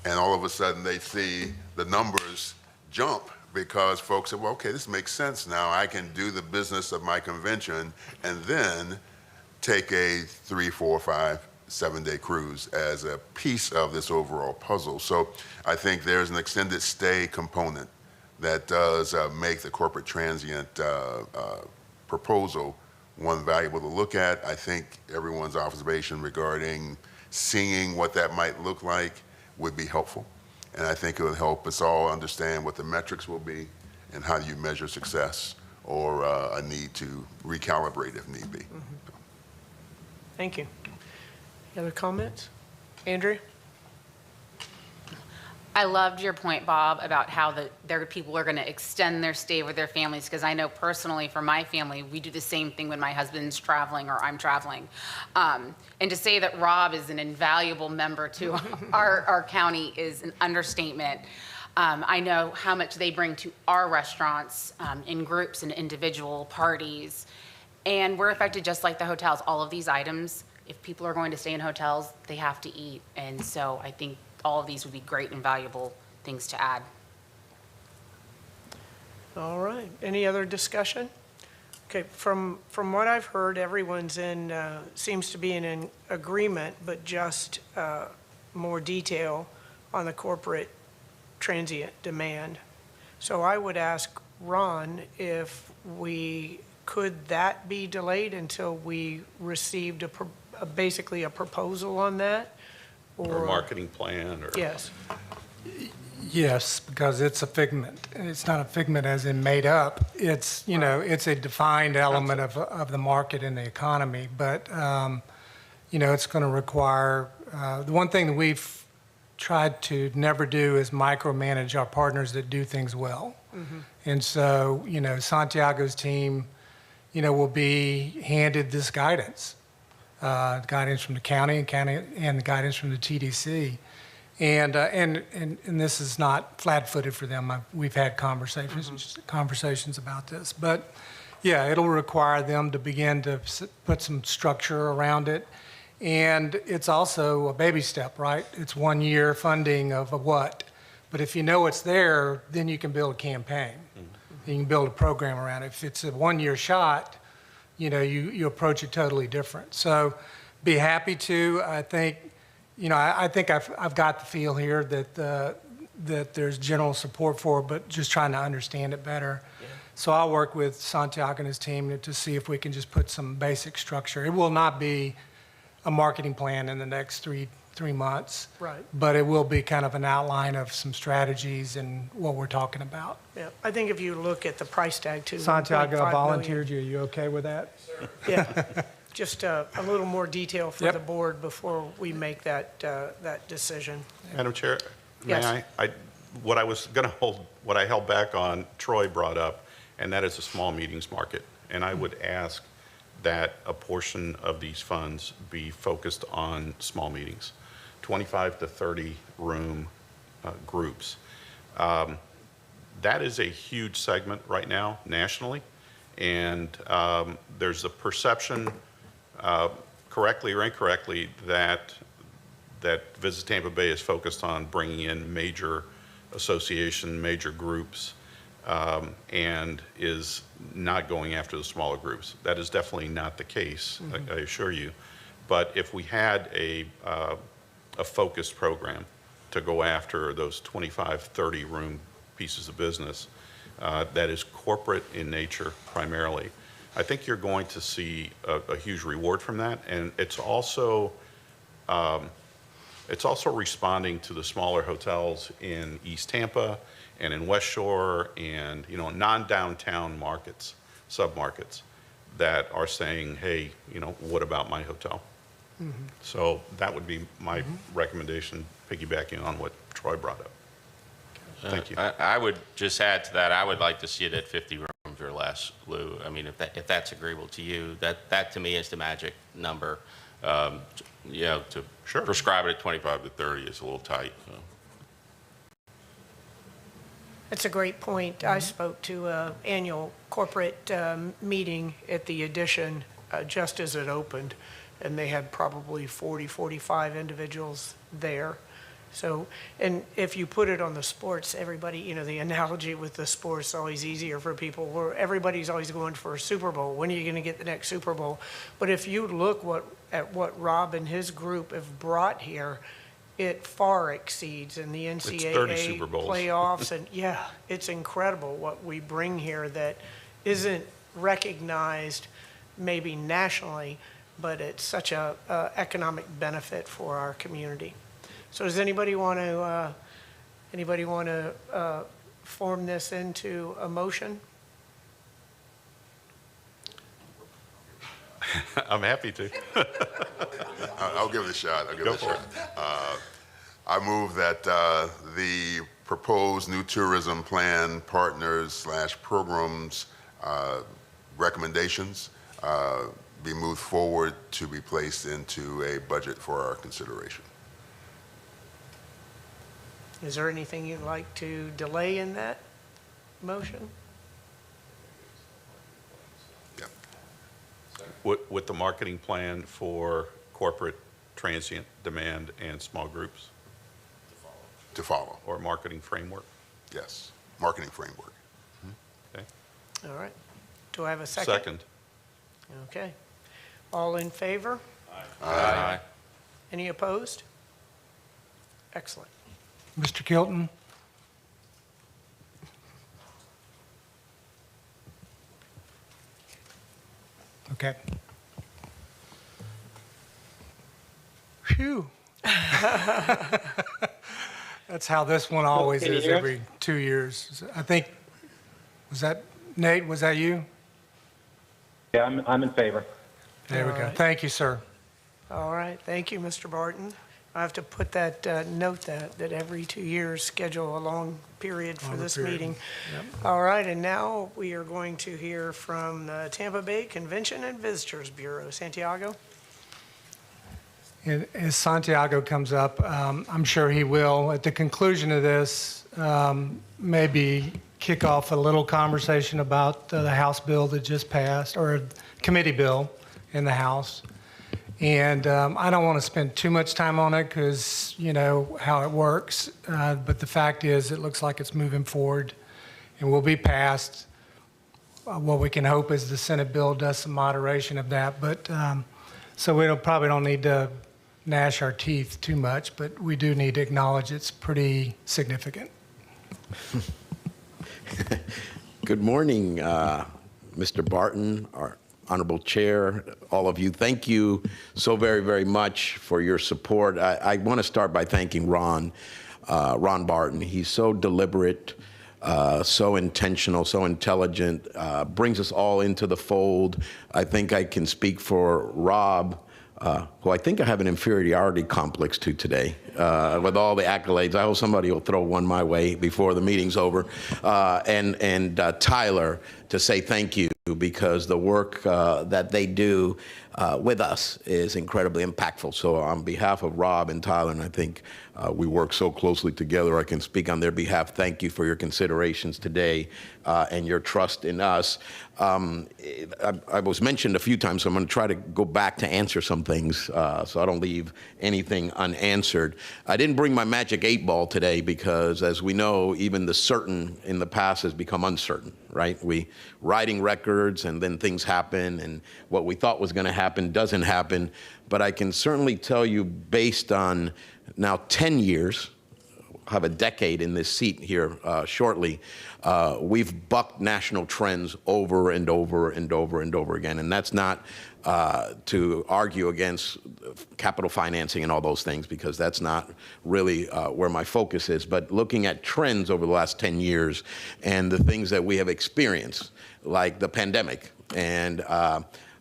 And all of a sudden they see the numbers jump because folks said, well, okay, this makes sense now. I can do the business of my convention and then take a 3, 4, 5, 7-day cruise as a piece of this overall puzzle. So I think there's an extended stay component that does make the corporate transient proposal one valuable to look at. I think everyone's observation regarding seeing what that might look like would be helpful. And I think it would help us all understand what the metrics will be and how do you measure success or a need to recalibrate if need be. Mm-hmm. Thank you. Any other comments? Andrea? I loved your point, Bob, about how their people are going to extend their stay with their families, because I know personally for my family, we do the same thing when my husband's traveling or I'm traveling. And to say that Rob is an invaluable member to our county is an understatement. I know how much they bring to our restaurants in groups and individual parties. And we're affected just like the hotels. All of these items, if people are going to stay in hotels, they have to eat. And so I think all of these would be great and valuable things to add. All right. Any other discussion? Okay. From what I've heard, everyone's seems to be in agreement, but just more detail on the corporate transient demand. So I would ask Ron if could that be delayed until we received basically a proposal on that? Or a marketing plan, or? Yes. Yes, because it's a figment. It's not a figment as in made up. It's, you know, it's a defined element of the market and the economy. But, you know, it's going to require, the one thing that we've tried to never do is micromanage our partners that do things well. And so, you know, Santiago's team, you know, will be handed this guidance, guidance from the county and the guidance from the TDC. And this is not flat-footed for them. We've had conversations about this. But, yeah, it'll require them to begin to put some structure around it. And it's also a baby step, right? It's 1 year funding of a what? But if you know it's there, then you can build a campaign. You can build a program around it. If it's a 1 year shot, you know, you approach it totally different. So be happy to. I think, you know, I think I've got the feel here that there's general support for it, but just trying to understand it better. Yeah. So I'll work with Santiago and his team to see if we can just put some basic structure. It will not be a marketing plan in the next three months. Right. But it will be kind of an outline of some strategies and what we're talking about. Yeah, I think if you look at the price tag too. Santiago volunteered you. Are you okay with that? Sure. Yeah. Just a little more detail for the board before we make that decision. Madam Chair, Yes. may I? What I was going to what I held back on, Troy brought up, and that is a small meetings market. And I would ask that a portion of these funds be focused on small meetings, 25 to 30 room groups. That is a huge segment right now nationally, and there's a perception, correctly or incorrectly, that Visit Tampa Bay is focused on bringing in major association, major groups, and is not going after the smaller groups. That is definitely not the case, I assure you. But if we had a focused program to go after those 25, 30 room pieces of business that is corporate in nature primarily, I think you're going to see a huge reward from that. And it's also responding to the smaller hotels in East Tampa and in West Shore and, you know, non-downtown markets, sub-markets that are saying, hey, you know, what about my hotel? So that would be my recommendation, piggybacking on what Troy brought up. Thank you. I would just add to that, I would like to see it at 50 rooms or less, Lou. I mean, if that's agreeable to you, that to me is the magic number. You know, to prescribe it at 25 to 30 is a little tight. So. That's a great point. I spoke to an annual corporate meeting at the Addition just as it opened, and they had probably 40, 45 individuals there. So, and if you put it on the sports, everybody, you know, the analogy with the sports is always easier for people, where everybody's always going for a Super Bowl. When are you going to get the next Super Bowl? But if you look at what Rob and his group have brought here, it far exceeds in the NCAA playoffs. And yeah, it's incredible what we bring here that isn't recognized maybe nationally, but it's such a economic benefit for our community. So does anybody want to form this into a motion? I'm happy to. I'll give it a shot. I move that the proposed new tourism plan partners / programs recommendations be moved forward to be placed into a budget for our consideration. Is there anything you'd like to delay in that motion? Yep. With the marketing plan for corporate, transient, demand, and small groups? To follow. Or marketing framework? Yes, marketing framework. Okay. All right. Do I have a second? Second. Okay. All in favor? Aye. Any opposed? Excellent. Mr. Kilton? Okay. Phew. That's how this one always Can you is hear us? every 2 years. I think, was that, Nate, was that you? Yeah, I'm in favor. There we All go. right. Thank you, sir. All right, thank you, Mr. Barton. I have to put that, note that every 2 years, schedule a long period for Longer this period. meeting. Yep. All right, and now we are going to hear from the Tampa Bay Convention and Visitors Bureau. Santiago? And as Santiago comes up, I'm sure he will, at the conclusion of this, maybe kick off a little conversation about the House bill that just passed, or committee bill in the House. And I don't want to spend too much time on it because you know how it works. But the fact is, it looks like it's moving forward and will be passed. What we can hope is the Senate bill does some moderation of that. But so we probably don't need to gnash our teeth too much, but we do need to acknowledge it's pretty significant. Good morning, Mr. Barton, our Honorable Chair, all of you. Thank you so very, very much for your support. I want to start by thanking Ron Barton. He's so deliberate, so intentional, so intelligent, brings us all into the fold. I think I can speak for Rob, who I think I have an inferiority complex to today, with all the accolades. I hope somebody will throw one my way before the meeting's over. And Tyler, to say thank you, because the work that they do with us is incredibly impactful. So on behalf of Rob and Tyler, and I think we work so closely together, I can speak on their behalf. Thank you for your considerations today and your trust in us. I was mentioned a few times, so I'm going to try to go back to answer some things so I don't leave anything unanswered. I didn't bring my magic 8 ball today because, as we know, even the certain in the past has become uncertain, right? We riding records and then things happen and what we thought was going to happen doesn't happen. But I can certainly tell you, based on now 10 years, have a decade in this seat here shortly, we've bucked national trends over and over and over and over again. And that's not to argue against capital financing and all those things, because that's not really where my focus is. But looking at trends over the last 10 years and the things that we have experienced, like the pandemic, and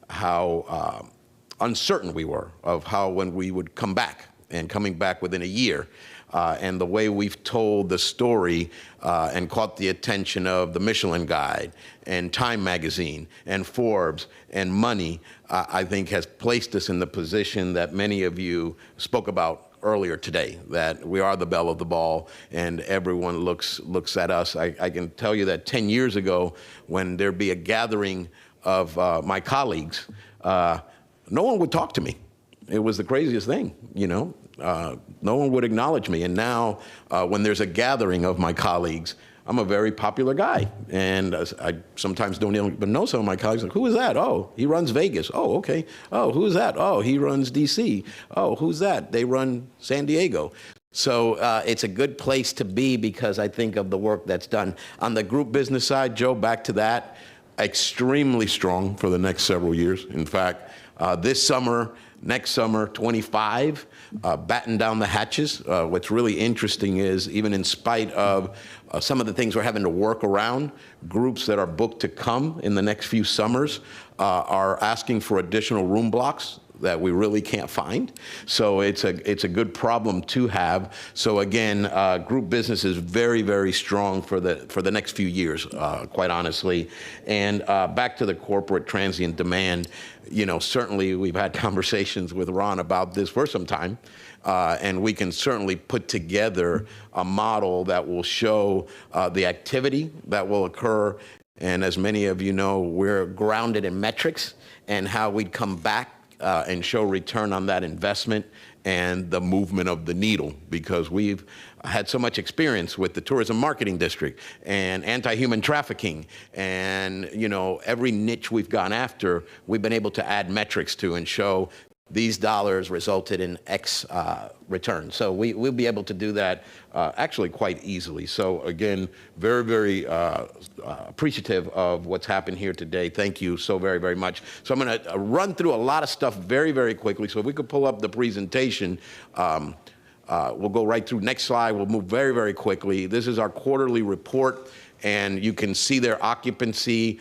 how uncertain we were of how when we would come back, and coming back within a year, and the way we've told the story and caught the attention of the Michelin Guide and Time Magazine and Forbes and Money, I think has placed us in the position that many of you spoke about earlier today, that we are the belle of the ball and everyone looks at us. I can tell you that 10 years ago, when there'd be a gathering of my colleagues, no one would talk to me. It was the craziest thing, you know. No one would acknowledge me. And now, when there's a gathering of my colleagues, I'm a very popular guy. And I sometimes don't even know some of my colleagues. Like, who is that? Oh, he runs Vegas. Oh, okay. Oh, who's that? Oh, he runs DC. Oh, who's that? They run San Diego. So it's a good place to be, because I think of the work that's done. On the group business side, Joe, back to that, extremely strong for the next several years. In fact, this summer, next summer, 25, batten down the hatches. What's really interesting is, even in spite of some of the things we're having to work around, groups that are booked to come in the next few summers are asking for additional room blocks that we really can't find. So it's a good problem to have. So again, group business is very, very strong for the next few years, quite honestly. And back to the corporate transient demand, you know, certainly we've had conversations with Ron about this for some time. And we can certainly put together a model that will show the activity that will occur. And as many of you know, we're grounded in metrics and how we'd come back and show return on that investment and the movement of the needle, because we've had so much experience with the tourism marketing district and anti-human trafficking, and you know, every niche we've gone after, we've been able to add metrics to and show these dollars resulted in X return. So we'll be able to do that actually quite easily. So again, very, very appreciative of what's happened here today. Thank you so very, very much. So I'm going to run through a lot of stuff very, very quickly. So if we could pull up the presentation, we'll go right through. Next slide. We'll move very, very quickly. This is our quarterly report, and you can see their occupancy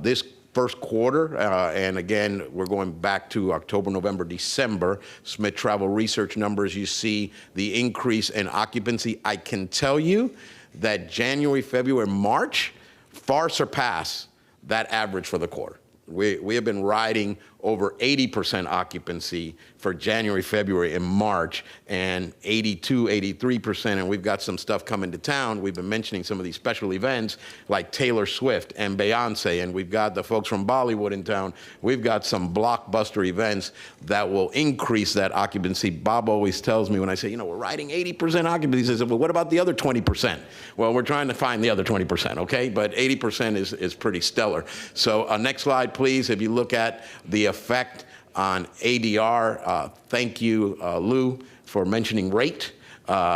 this first quarter, and again, we're going back to October, November, December. Smith Travel Research numbers, you see the increase in occupancy. I can tell you that January, February, March far surpass that average for the quarter. We have been riding over 80% occupancy for January, February, and March, and 82, 83%, and we've got some stuff coming to town. We've been mentioning some of these special events like Taylor Swift and Beyonce, and we've got the folks from Bollywood in town. We've got some blockbuster events that will increase that occupancy. Bob always tells me when I say, you know, we're riding 80% occupancy, he says, well, what about the other 20%? Well, we're trying to find the other 20%, okay? But 80% is pretty stellar. So next slide, please. If you look at the effect on ADR, thank you, Lou, for mentioning rate.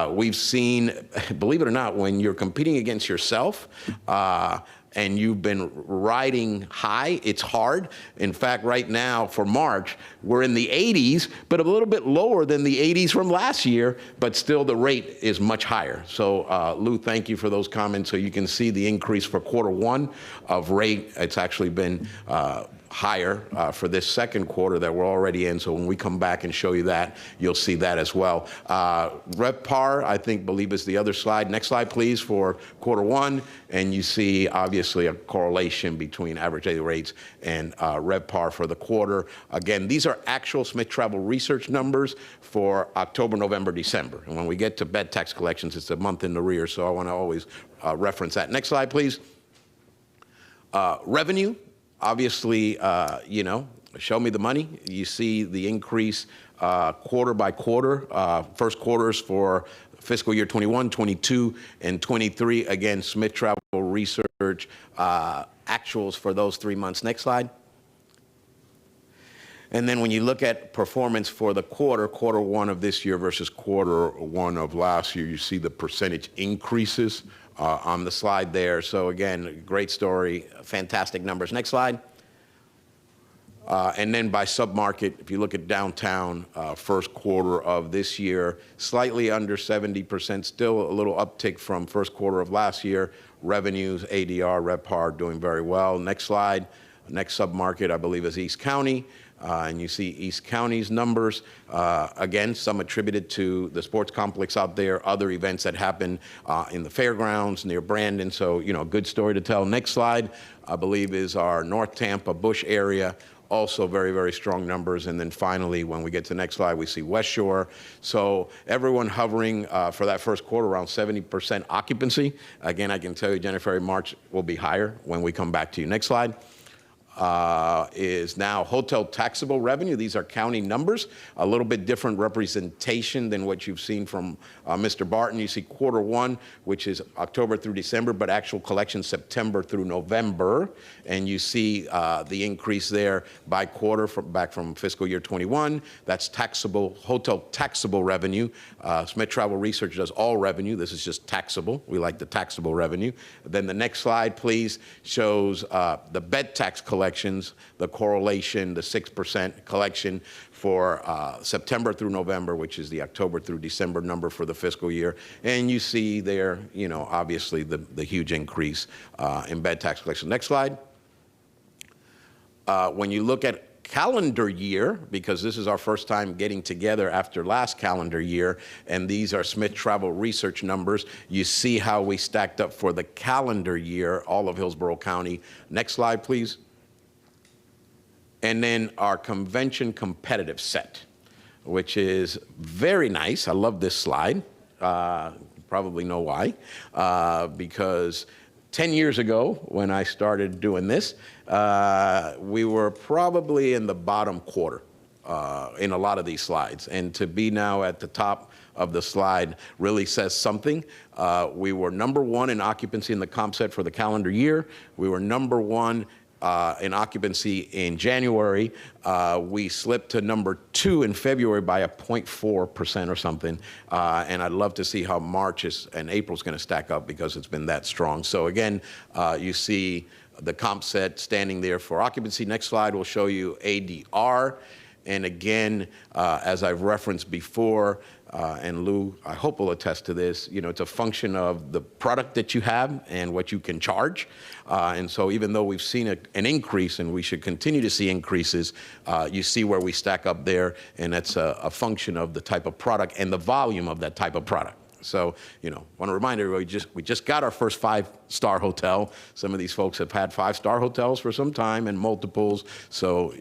We've seen, believe it or not, when you're competing against yourself and you've been riding high, it's hard. In fact, right now for March, we're in the 80s, but a little bit lower than the 80s from last year, but still the rate is much higher. So Lou, thank you for those comments. So you can see the increase for quarter one of rate. It's actually been higher for this second quarter that we're already in. So when we come back and show you that, you'll see that as well. RevPAR, I believe is the other slide. Next slide, please, for quarter one. And you see, obviously, a correlation between average daily rates and RevPAR for the quarter. Again, these are actual Smith Travel Research numbers for October, November, December. And when we get to bed tax collections, it's a month in the rear. So I want to always reference that. Next slide, please. Revenue. Obviously, you know, show me the money. You see the increase quarter by quarter. First quarters for fiscal year 21, 22, and 23. Again, Smith Travel Research actuals for those 3 months. Next slide. And then when you look at performance for the quarter one of this year versus quarter one of last year, you see the percentage increases on the slide there. So again, great story, fantastic numbers. Next slide. And then by submarket, if you look at downtown, first quarter of this year, slightly under 70%, still a little uptick from first quarter of last year. Revenues, ADR, RevPAR doing very well. Next slide. Next submarket, I believe, is East County. And you see East County's numbers. Again, some attributed to the sports complex out there, other events that happen in the fairgrounds near Brandon. So, you know, good story to tell. Next slide, I believe, is our North Tampa, Bush area. Also very, very strong numbers. And then finally, when we get to the next slide, we see West Shore. So everyone hovering for that first quarter around 70% occupancy. Again, I can tell you January, February, March will be higher when we come back to you. Next slide. Is now hotel taxable revenue. These are county numbers, a little bit different representation than what you've seen from Mr. Barton. You see quarter one, which is October through December, but actual collection September through November. And you see the increase there by quarter back from fiscal year 21. That's taxable, hotel taxable revenue. Smith Travel Research does all revenue. This is just taxable. We like the taxable revenue. Then the next slide, please, shows the bed tax collections, the correlation, the 6% collection for September through November, which is the October through December number for the fiscal year. And you see there, you know, obviously the huge increase in bed tax collection. Next slide. When you look at calendar year, because this is our first time getting together after last calendar year, and these are Smith Travel Research numbers. You see how we stacked up for the calendar year, all of Hillsborough County. Next slide, please. And then our convention competitive set, which is very nice. I love this slide. Probably know why. Because 10 years ago, when I started doing this, we were probably in the bottom quarter in a lot of these slides. And to be now at the top of the slide really says something. We were number one in occupancy in the comp set for the calendar year. We were number one in occupancy in January. We slipped to number 2 in February by a 0.4% or something. And I'd love to see how March and April's going to stack up because it's been that strong. So again, you see the comp set standing there for occupancy. Next slide will show you ADR. And again, as I've referenced before, and Lou, I hope will attest to this, you know, it's a function of the product that you have and what you can charge. And so even though we've seen an increase, and we should continue to see increases, you see where we stack up there, and that's a function of the type of product and the volume of that type of product. So, you know, want to remind everybody, we just got our first 5-star hotel. Some of these folks have had 5-star hotels for some time and multiples. So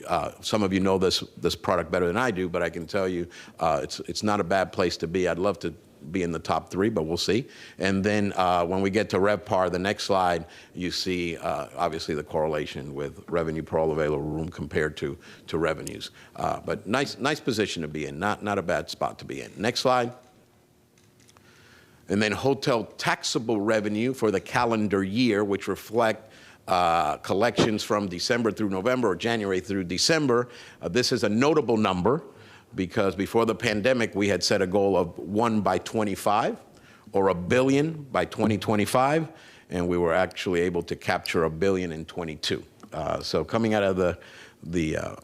some of you know this product better than I do, but I can tell you it's not a bad place to be. I'd love to be in the top 3, but we'll see. And then when we get to RevPAR, the next slide, you see obviously the correlation with revenue per all available room compared to revenues. But nice position to be in, not a bad spot to be in. Next slide. And then hotel taxable revenue for the calendar year, which reflect collections from December through November or January through December. This is a notable number because before the pandemic, we had set a goal of 1 by 25 or $1 billion by 2025, and we were actually able to capture $1 billion in 22. So coming out of the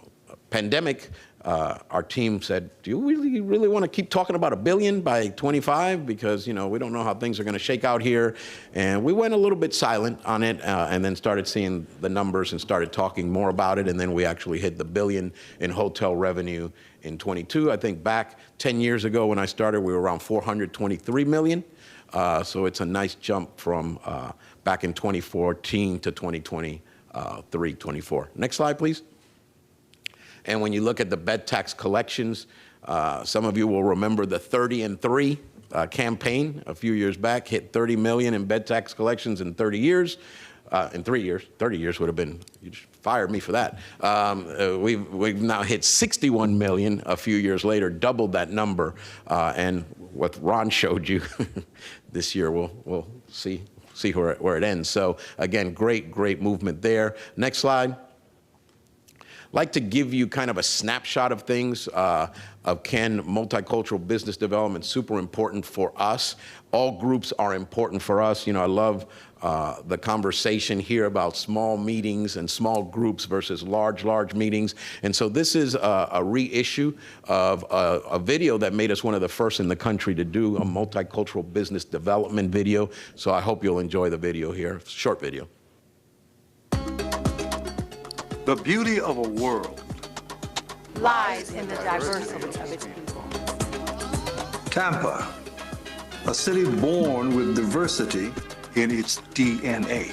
pandemic, our team said, do you really want to keep talking about $1 billion by 25? Because, you know, we don't know how things are going to shake out here. And we went a little bit silent on it and then started seeing the numbers and started talking more about it. And then we actually hit the $1 billion in hotel revenue in 22. I think back 10 years ago when I started, we were around $423 million. So it's a nice jump from back in 2014 to 2023, 24. Next slide, please. And when you look at the bed tax collections, some of you will remember the 30 and 3 campaign a few years back, hit 30 million in bed tax collections in 30 years. In 3 years, 30 years would have been, you just fired me for that. We've now hit 61 million a few years later, doubled that number. And what Ron showed you this year, we'll see where it ends. So again, great movement there. Next slide. Like to give you kind of a snapshot of things. Of Ken, multicultural business development, super important for us. All groups are important for us. You know, I love the conversation here about small meetings and small groups versus large meetings. And so this is a reissue of a video that made us one of the first in the country to do a multicultural business development video. So I hope you'll enjoy the video here, short video. The beauty of a world lies in the diversity of its people. Tampa, a city born with diversity in its DNA.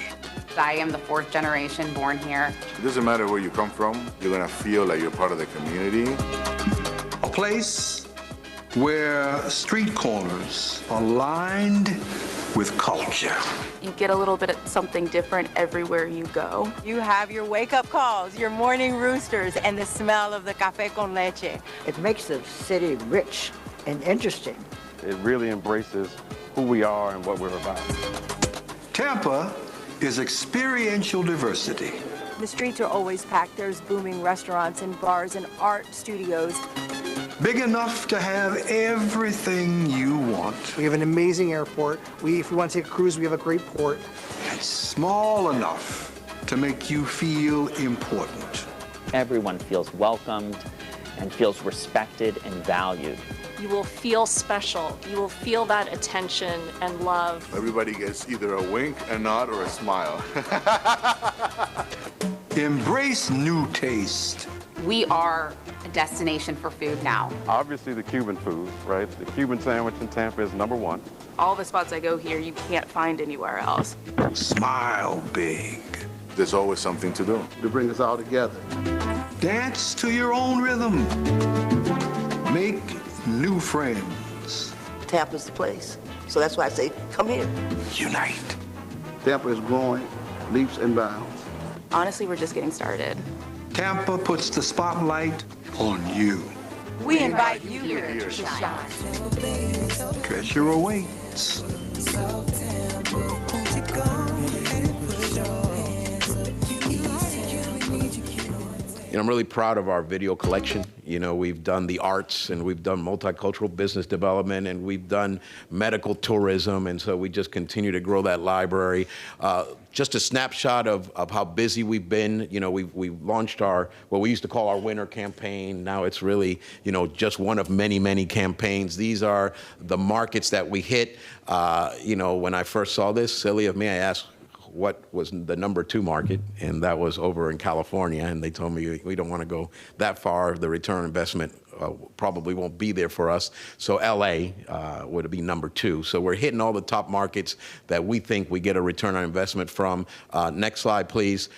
I am the 4th generation born here. It doesn't matter where you come from, you're gonna feel like you're part of the community. A place where street corners are lined with culture. You get a little bit of something different everywhere you go. You have your wake-up calls, your morning roosters, and the smell of the café con leche. It makes the city rich and interesting. It really embraces who we are and what we're about. Tampa is experiential diversity. The streets are always packed. There's booming restaurants and bars and art studios. Big enough to have everything you want. We have an amazing airport. If we want to take a cruise, we have a great port. And small enough to make you feel important. Everyone feels welcomed and feels respected and valued. You will feel special. You will feel that attention and love. Everybody gets either a wink, a nod, or a smile. Embrace new taste. We are a destination for food now. Obviously the Cuban food, right? The Cuban sandwich in Tampa is #1. All the spots I go here, you can't find anywhere else. Smile big. There's always something to do. To bring us all together. Dance to your own rhythm. Make new friends. Tampa's the place. So that's why I say, come here. Unite. Tampa is growing leaps and bounds. Honestly, we're just getting started. Tampa puts the spotlight on you. We invite you here to shine. Treasure awaits. I'm really proud of our video collection. We've done the arts, and we've done multicultural business development, and we've done medical tourism, and so we just continue to grow that library. Just a snapshot of how busy we've been. We've launched what we used to call our winter campaign. Now it's really, just one of many, many campaigns. These are the markets that we hit. When I first saw this, silly of me, I asked, what was the number 2 market, and that was over in California, and they told me we don't want to go that far. The return on investment probably won't be there for us. So LA would be number 2. So we're hitting all the top markets that we think we get a return on investment from. Next slide, please.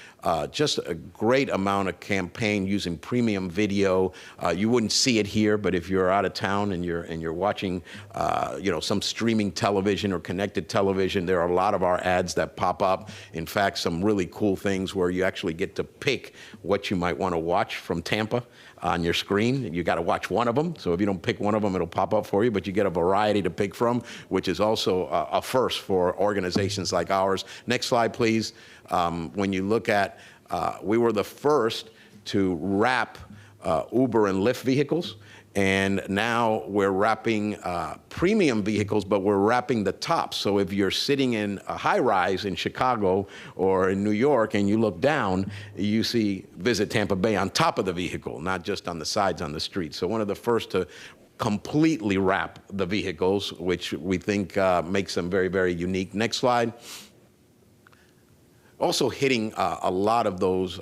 Just a great amount of campaign using premium video. You wouldn't see it here, but if you're out of town and you're watching, some streaming television or connected television, there are a lot of our ads that pop up. In fact, some really cool things where you actually get to pick what you might want to watch from Tampa on your screen. You got to watch one of them. So if you don't pick one of them, it'll pop up for you, but you get a variety to pick from, which is also a first for organizations like ours. Next slide, please. When you look at, we were the first to wrap Uber and Lyft vehicles, and now we're wrapping premium vehicles, but we're wrapping the tops. So if you're sitting in a high-rise in Chicago or in New York and you look down, you see Visit Tampa Bay on top of the vehicle, not just on the sides on the street. So one of the first to completely wrap the vehicles, which we think makes them very, very unique. Next slide. Also hitting a lot of those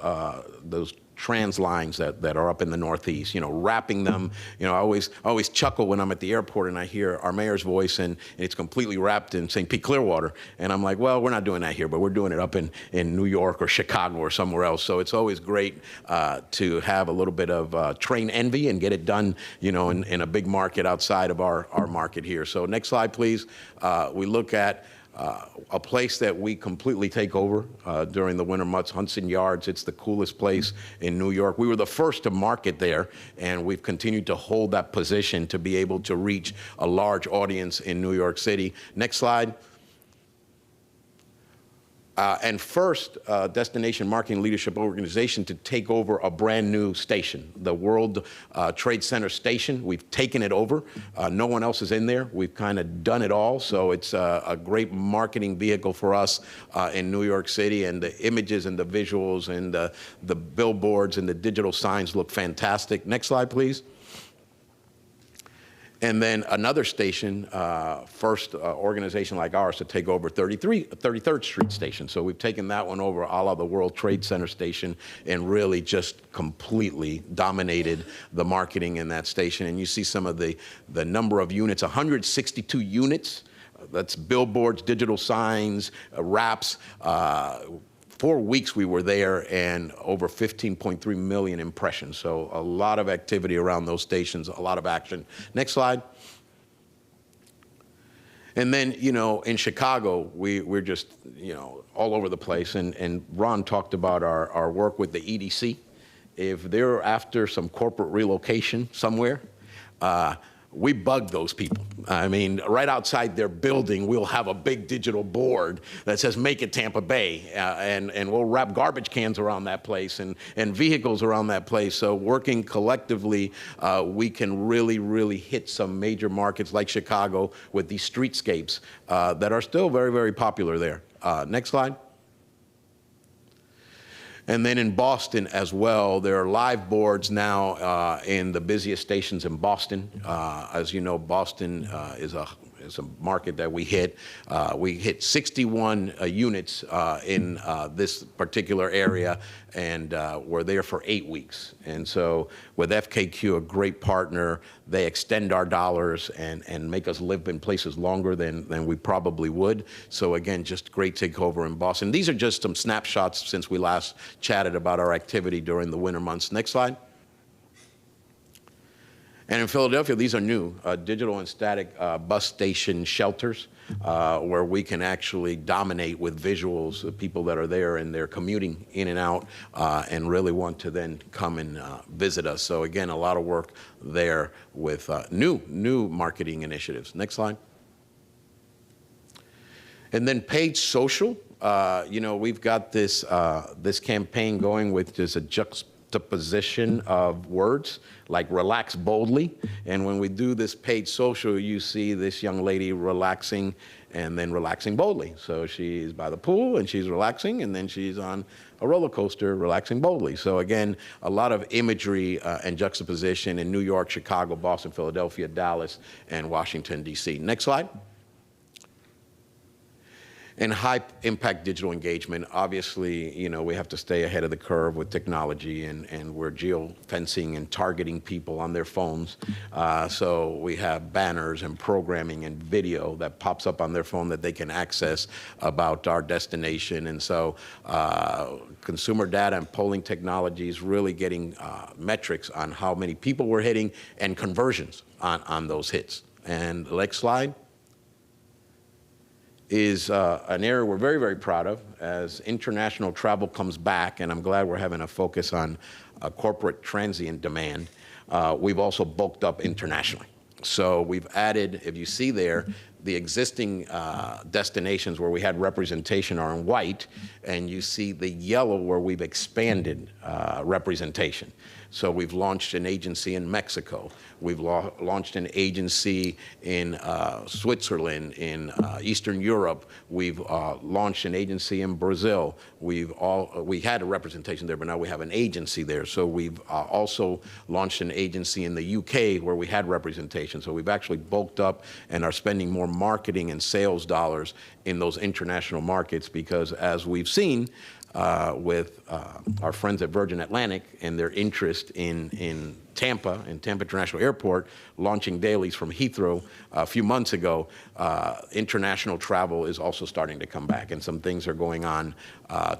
trans lines that are up in the Northeast, wrapping them. I always chuckle when I'm at the airport and I hear our mayor's voice and it's completely wrapped in St. Pete Clearwater. And I'm like, well, we're not doing that here, but we're doing it up in New York or Chicago or somewhere else. So it's always great to have a little bit of train envy and get it done, in a big market outside of our market here. So next slide, please. We look at a place that we completely take over during the winter months, Hudson Yards. It's the coolest place in New York. We were the first to market there, and we've continued to hold that position to be able to reach a large audience in New York City. Next slide. And first destination marketing leadership organization to take over a brand new station, the World Trade Center station. We've taken it over. No one else is in there. We've kind of done it all. So it's a great marketing vehicle for us in New York City, and the images and the visuals and the billboards and the digital signs look fantastic. Next slide, please. And then another station, first organization like ours to take over 33rd Street Station. So we've taken that one over a la the World Trade Center station and really just completely dominated the marketing in that station. And you see some of the number of units, 162 units. That's billboards, digital signs, wraps. 4 weeks we were there and over 15.3 million impressions. So a lot of activity around those stations, a lot of action. Next slide. And then, in Chicago, we're just, all over the place. And Ron talked about our work with the EDC. If they're after some corporate relocation somewhere, we bug those people. I mean, right outside their building, we'll have a big digital board that says, "Make it Tampa Bay," and we'll wrap garbage cans around that place and vehicles around that place. So working collectively, we can really, really hit some major markets like Chicago with these streetscapes that are still very, very popular there. Next slide. And then in Boston as well, there are live boards now in the busiest stations in Boston. As you know, Boston is a market that we hit. We hit 61 units in this particular area, and we're there for 8 weeks. And so with FKQ, a great partner, they extend our dollars and make us live in places longer than we probably would. So again, just great takeover in Boston. These are just some snapshots since we last chatted about our activity during the winter months. Next slide. And in Philadelphia, these are new, digital and static bus station shelters, where we can actually dominate with visuals of people that are there and they're commuting in and out and really want to then come and visit us. So again, a lot of work there with new marketing initiatives. Next slide. And then paid social. We've got this campaign going with just a juxtaposition of words, like relax boldly. And when we do this paid social, you see this young lady relaxing and then relaxing boldly. So she's by the pool and she's relaxing, and then she's on a roller coaster relaxing boldly. So again, a lot of imagery and juxtaposition in New York, Chicago, Boston, Philadelphia, Dallas, and Washington, D.C. Next slide. And high impact digital engagement, obviously, you know, we have to stay ahead of the curve with technology, and we're geofencing and targeting people on their phones. So we have banners and programming and video that pops up on their phone that they can access about our destination. And so consumer data and polling technology is really getting metrics on how many people we're hitting and conversions on those hits. And the next slide is an area we're very, very proud of as international travel comes back, and I'm glad we're having a focus on corporate transient demand. We've also bulked up internationally. So we've added, if you see there, the existing destinations where we had representation are in white, and you see the yellow where we've expanded representation. So we've launched an agency in Mexico. We've launched an agency in Switzerland, in Eastern Europe. We've launched an agency in Brazil. We had a representation there, but now we have an agency there. So we've also launched an agency in the UK where we had representation. So we've actually bulked up and are spending more marketing and sales dollars in those international markets, because as we've seen, with our friends at Virgin Atlantic and their interest in Tampa International Airport, launching dailies from Heathrow a few months ago, international travel is also starting to come back, and some things are going on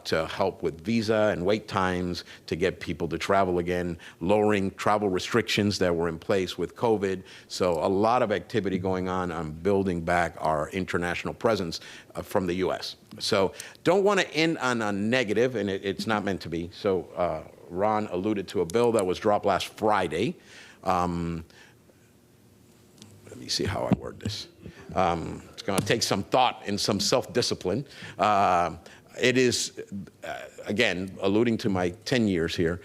to help with visa and wait times to get people to travel again, lowering travel restrictions that were in place with COVID. So a lot of activity going on building back our international presence from the U.S. So don't want to end on a negative, and it's not meant to be. So Ron alluded to a bill that was dropped last Friday. Let me see how I word this. It's going to take some thought and some self-discipline. It is, again, alluding to my 10 years here,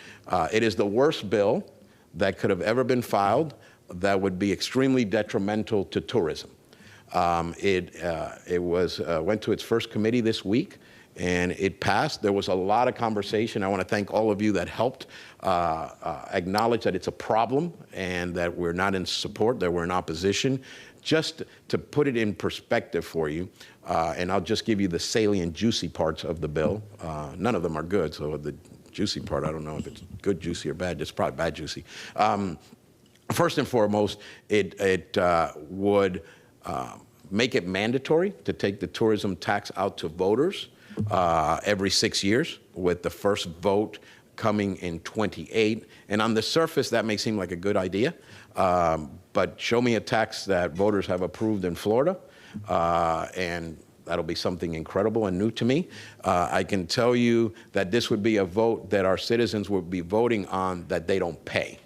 it is the worst bill that could have ever been filed that would be extremely detrimental to tourism. It went to its first committee this week, and it passed. There was a lot of conversation. I want to thank all of you that helped acknowledge that it's a problem and that we're not in support, that we're in opposition. Just to put it in perspective for you, and I'll just give you the salient, juicy parts of the bill. None of them are good, so the juicy part, I don't know if it's good juicy or bad. It's probably bad juicy. First and foremost, it would make it mandatory to take the tourism tax out to voters every 6 years, with the first vote coming in 28. And on the surface, that may seem like a good idea, but show me a tax that voters have approved in Florida, and that'll be something incredible and new to me. I can tell you that this would be a vote that our citizens would be voting on that they don't pay.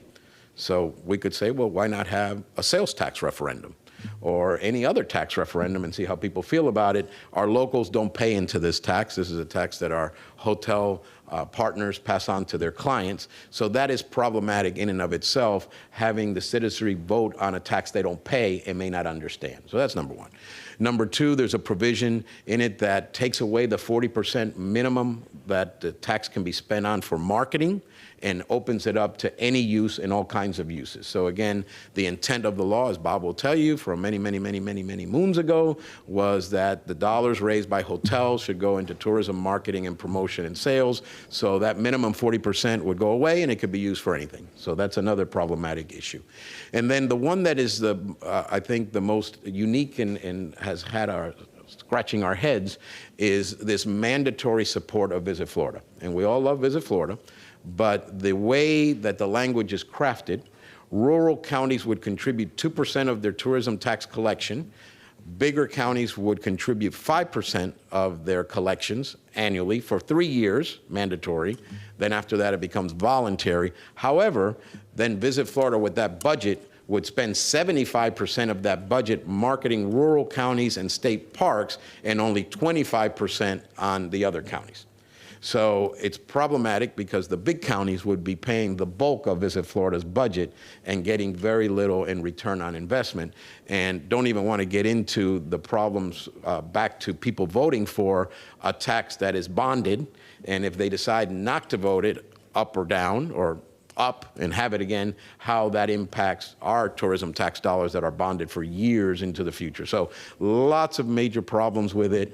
So we could say, well, why not have a sales tax referendum or any other tax referendum and see how people feel about it? Our locals don't pay into this tax. This is a tax that our hotel partners pass on to their clients. So that is problematic in and of itself, having the citizenry vote on a tax they don't pay and may not understand. So that's number one. Number two, there's a provision in it that takes away the 40% minimum that the tax can be spent on for marketing and opens it up to any use and all kinds of uses. So again, the intent of the law, as Bob will tell you, from many moons ago, was that the dollars raised by hotels should go into tourism marketing and promotion and sales. So that minimum 40% would go away, and it could be used for anything. So that's another problematic issue. And then the one that is I think the most unique and has had our scratching our heads is this mandatory support of Visit Florida. And we all love Visit Florida, but the way that the language is crafted, rural counties would contribute 2% of their tourism tax collection. Bigger counties would contribute 5% of their collections annually for 3 years, mandatory. Then after that, it becomes voluntary. However, then Visit Florida with that budget would spend 75% of that budget marketing rural counties and state parks, and only 25% on the other counties. So it's problematic because the big counties would be paying the bulk of Visit Florida's budget and getting very little in return on investment. And don't even want to get into the problems back to people voting for a tax that is bonded. And if they decide not to vote it up or down or up and have it again, how that impacts our tourism tax dollars that are bonded for years into the future. So lots of major problems with it.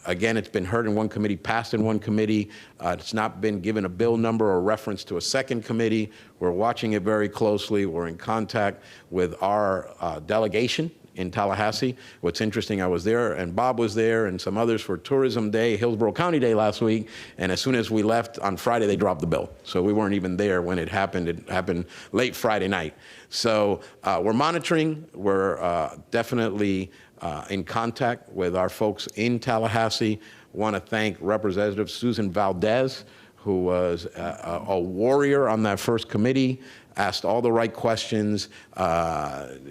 Again, it's been heard in one committee, passed in one committee. It's not been given a bill number or reference to a second committee. We're watching it very closely. We're in contact with our delegation in Tallahassee. What's interesting, I was there and Bob was there and some others for Tourism Day, Hillsborough County Day last week, and as soon as we left on Friday, they dropped the bill. So we weren't even there when it happened. It happened late Friday night. So we're monitoring. We're definitely in contact with our folks in Tallahassee. Want to thank Representative Susan Valdez, who was a warrior on that first committee, asked all the right questions,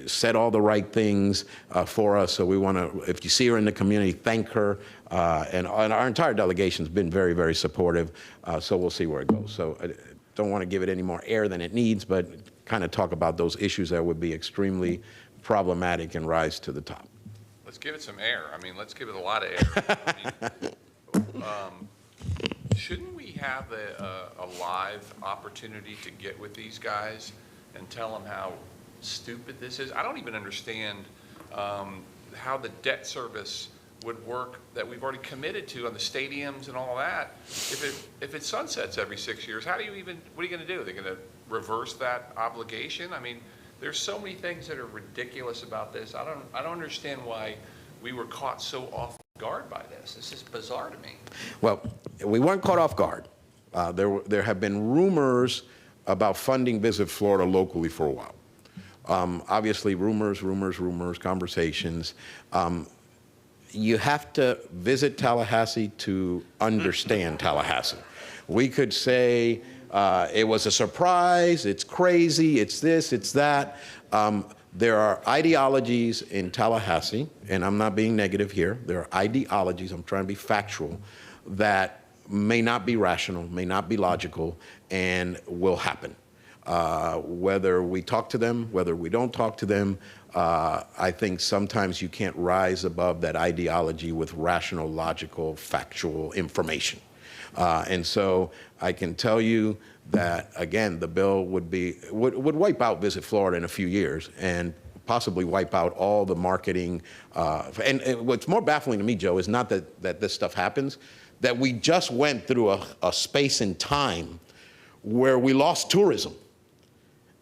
said all the right things for us. So we want to, if you see her in the community, thank her. And our entire delegation's been very, very supportive. So we'll see where it goes. So I don't want to give it any more air than it needs, but kind of talk about those issues that would be extremely problematic and rise to the top. Let's give it some air. I mean, let's give it a lot of air. I mean, shouldn't we have a live opportunity to get with these guys and tell them how stupid this is? I don't even understand how the debt service would work that we've already committed to on the stadiums and all that. If it sunsets every 6 years, how do you even, what are you going to do? Are they going to reverse that obligation? I mean, there's so many things that are ridiculous about this. I don't understand why we were caught so off guard by this. This is bizarre to me. Well, we weren't caught off guard. There have been rumors about funding Visit Florida locally for a while. Obviously, rumors, conversations. You have to visit Tallahassee to understand Tallahassee. We could say it was a surprise, it's crazy, it's this, it's that. There are ideologies in Tallahassee, and I'm not being negative here. There are ideologies, I'm trying to be factual, that may not be rational, may not be logical, and will happen. Whether we talk to them, whether we don't talk to them, I think sometimes you can't rise above that ideology with rational, logical, factual information. And so I can tell you that, again, the bill would wipe out Visit Florida in a few years and possibly wipe out all the marketing. And what's more baffling to me, Joe, is not that this stuff happens, that we just went through a space in time where we lost tourism.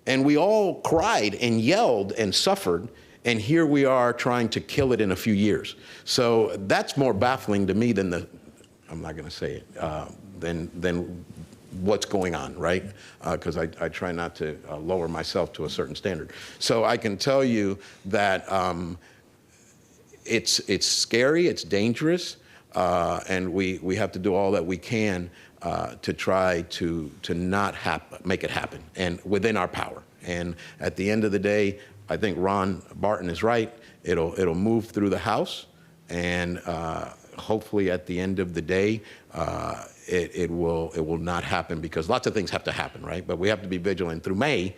And we all cried and yelled and suffered, and here we are trying to kill it in a few years. So that's more baffling to me than I'm not going to say it, than what's going on, right? Because I try not to lower myself to a certain standard. So I can tell you that it's scary, it's dangerous, and we have to do all that we can to try to not make it happen, and within our power. And at the end of the day, I think Barton is right. It'll move through the House, and hopefully at the end of the day, it will not happen, because lots of things have to happen, right? But we have to be vigilant through May,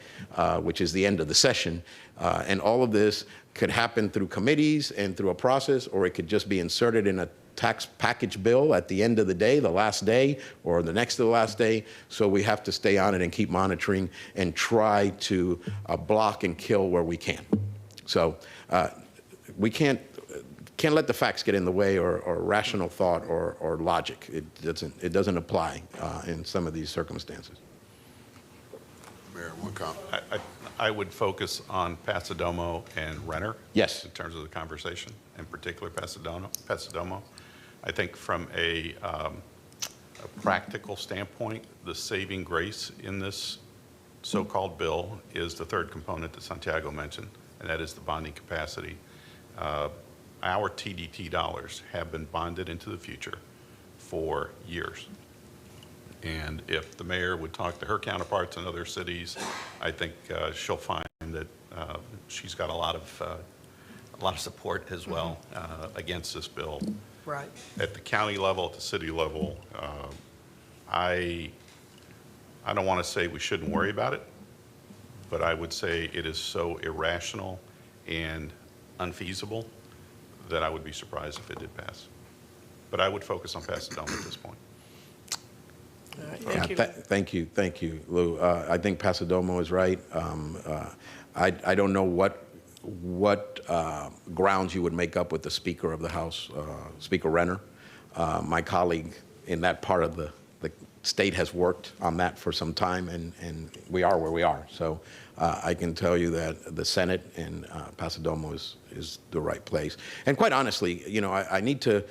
which is the end of the session, and all of this could happen through committees and through a process, or it could just be inserted in a tax package bill at the end of the day, the last day, or the next to the last day. So we have to stay on it and keep monitoring and try to block and kill where we can. So we can't let the facts get in the way, or rational thought, or logic. It doesn't apply in some of these circumstances. Mayor, one comment. I would focus on Pasadomo and Renner. Yes. In terms of the conversation, in particular Pasadomo. I think from a practical standpoint, the saving grace in this so-called bill is the third component that Santiago mentioned, and that is the bonding capacity. Our TDT dollars have been bonded into the future for years. And if the mayor would talk to her counterparts in other cities, I think she'll find that she's got a lot of support as well against this bill. Right. At the county level, at the city level, I don't want to say we shouldn't worry about it, but I would say it is so irrational and unfeasible that I would be surprised if it did pass. But I would focus on Pasadena at this point. Thank you. Thank you, Lou. I think Pasadomo is right. I don't know what grounds you would make up with the Speaker of the House, Speaker Renner. My colleague in that part of the state has worked on that for some time, and we are where we are. So I can tell you that the Senate and Pasadomo is the right place. And quite honestly, you know, I need to,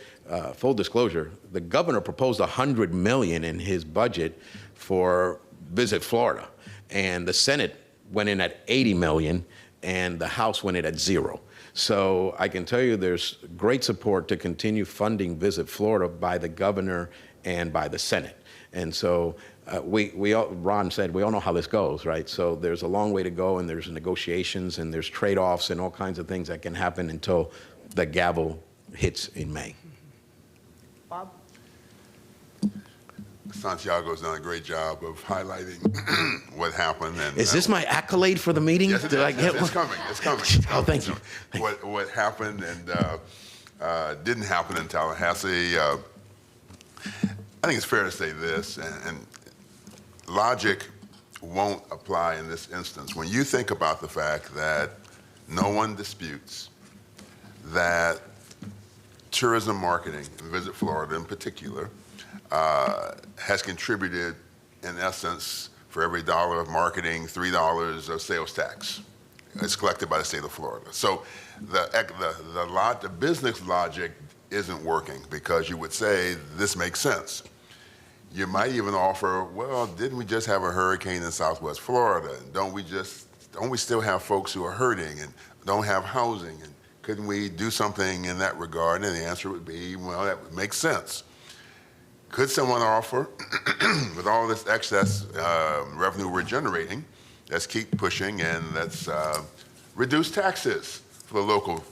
full disclosure, the governor proposed $100 million in his budget for Visit Florida, and the Senate went in at $80 million, and the House went in at $0. So I can tell you there's great support to continue funding Visit Florida by the governor and by the Senate. And so Ron said, we all know how this goes, right? So there's a long way to go, and there's negotiations, and there's trade-offs, and all kinds of things that can happen until the gavel hits in May. Bob? Santiago's done a great job of highlighting what happened. And is this my accolade for the meeting? Yes, Did I get it's one? coming. It's coming. Oh, thank you. What happened and didn't happen in Tallahassee. I think it's fair to say this, and logic won't apply in this instance. When you think about the fact that no one disputes that tourism marketing, and Visit Florida in particular, has contributed, in essence, for every dollar of marketing, $3 of sales tax. It's collected by the state of Florida. So the business logic isn't working, because you would say this makes sense. You might even offer, well, didn't we just have a hurricane in Southwest Florida? And don't we still have folks who are hurting and don't have housing? And couldn't we do something in that regard? And the answer would be, well, that makes sense. Could someone offer, with all this excess revenue we're generating, let's keep pushing and let's reduce taxes for the local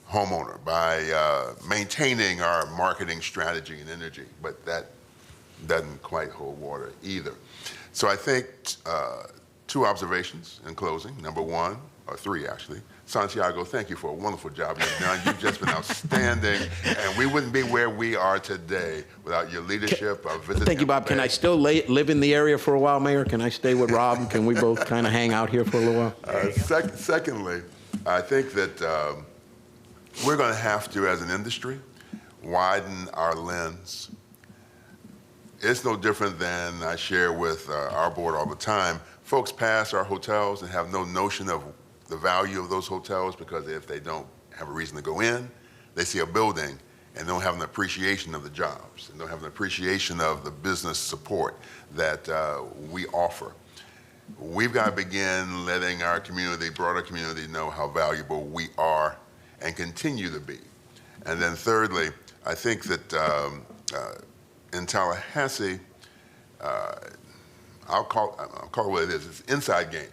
homeowner by maintaining our marketing strategy and energy? But that doesn't quite hold water either. So I think two observations in closing. Number one, or three actually. Santiago, thank you for a wonderful job you've done. You've just been outstanding, and we wouldn't be where we are today without your leadership of Visit. Thank you, Bob. Can I still live in the area for a while, Mayor? Can I stay with Rob? Can we both kind of hang out here for a little while? Secondly, I think that we're going to have to, as an industry, widen our lens. It's no different than I share with our board all the time. Folks pass our hotels and have no notion of the value of those hotels, because if they don't have a reason to go in, they see a building and don't have an appreciation of the jobs and don't have an appreciation of the business support that we offer. We've got to begin letting our community, broader community, know how valuable we are and continue to be. And then thirdly, I think that in Tallahassee, I'll call it what it is. It's inside game.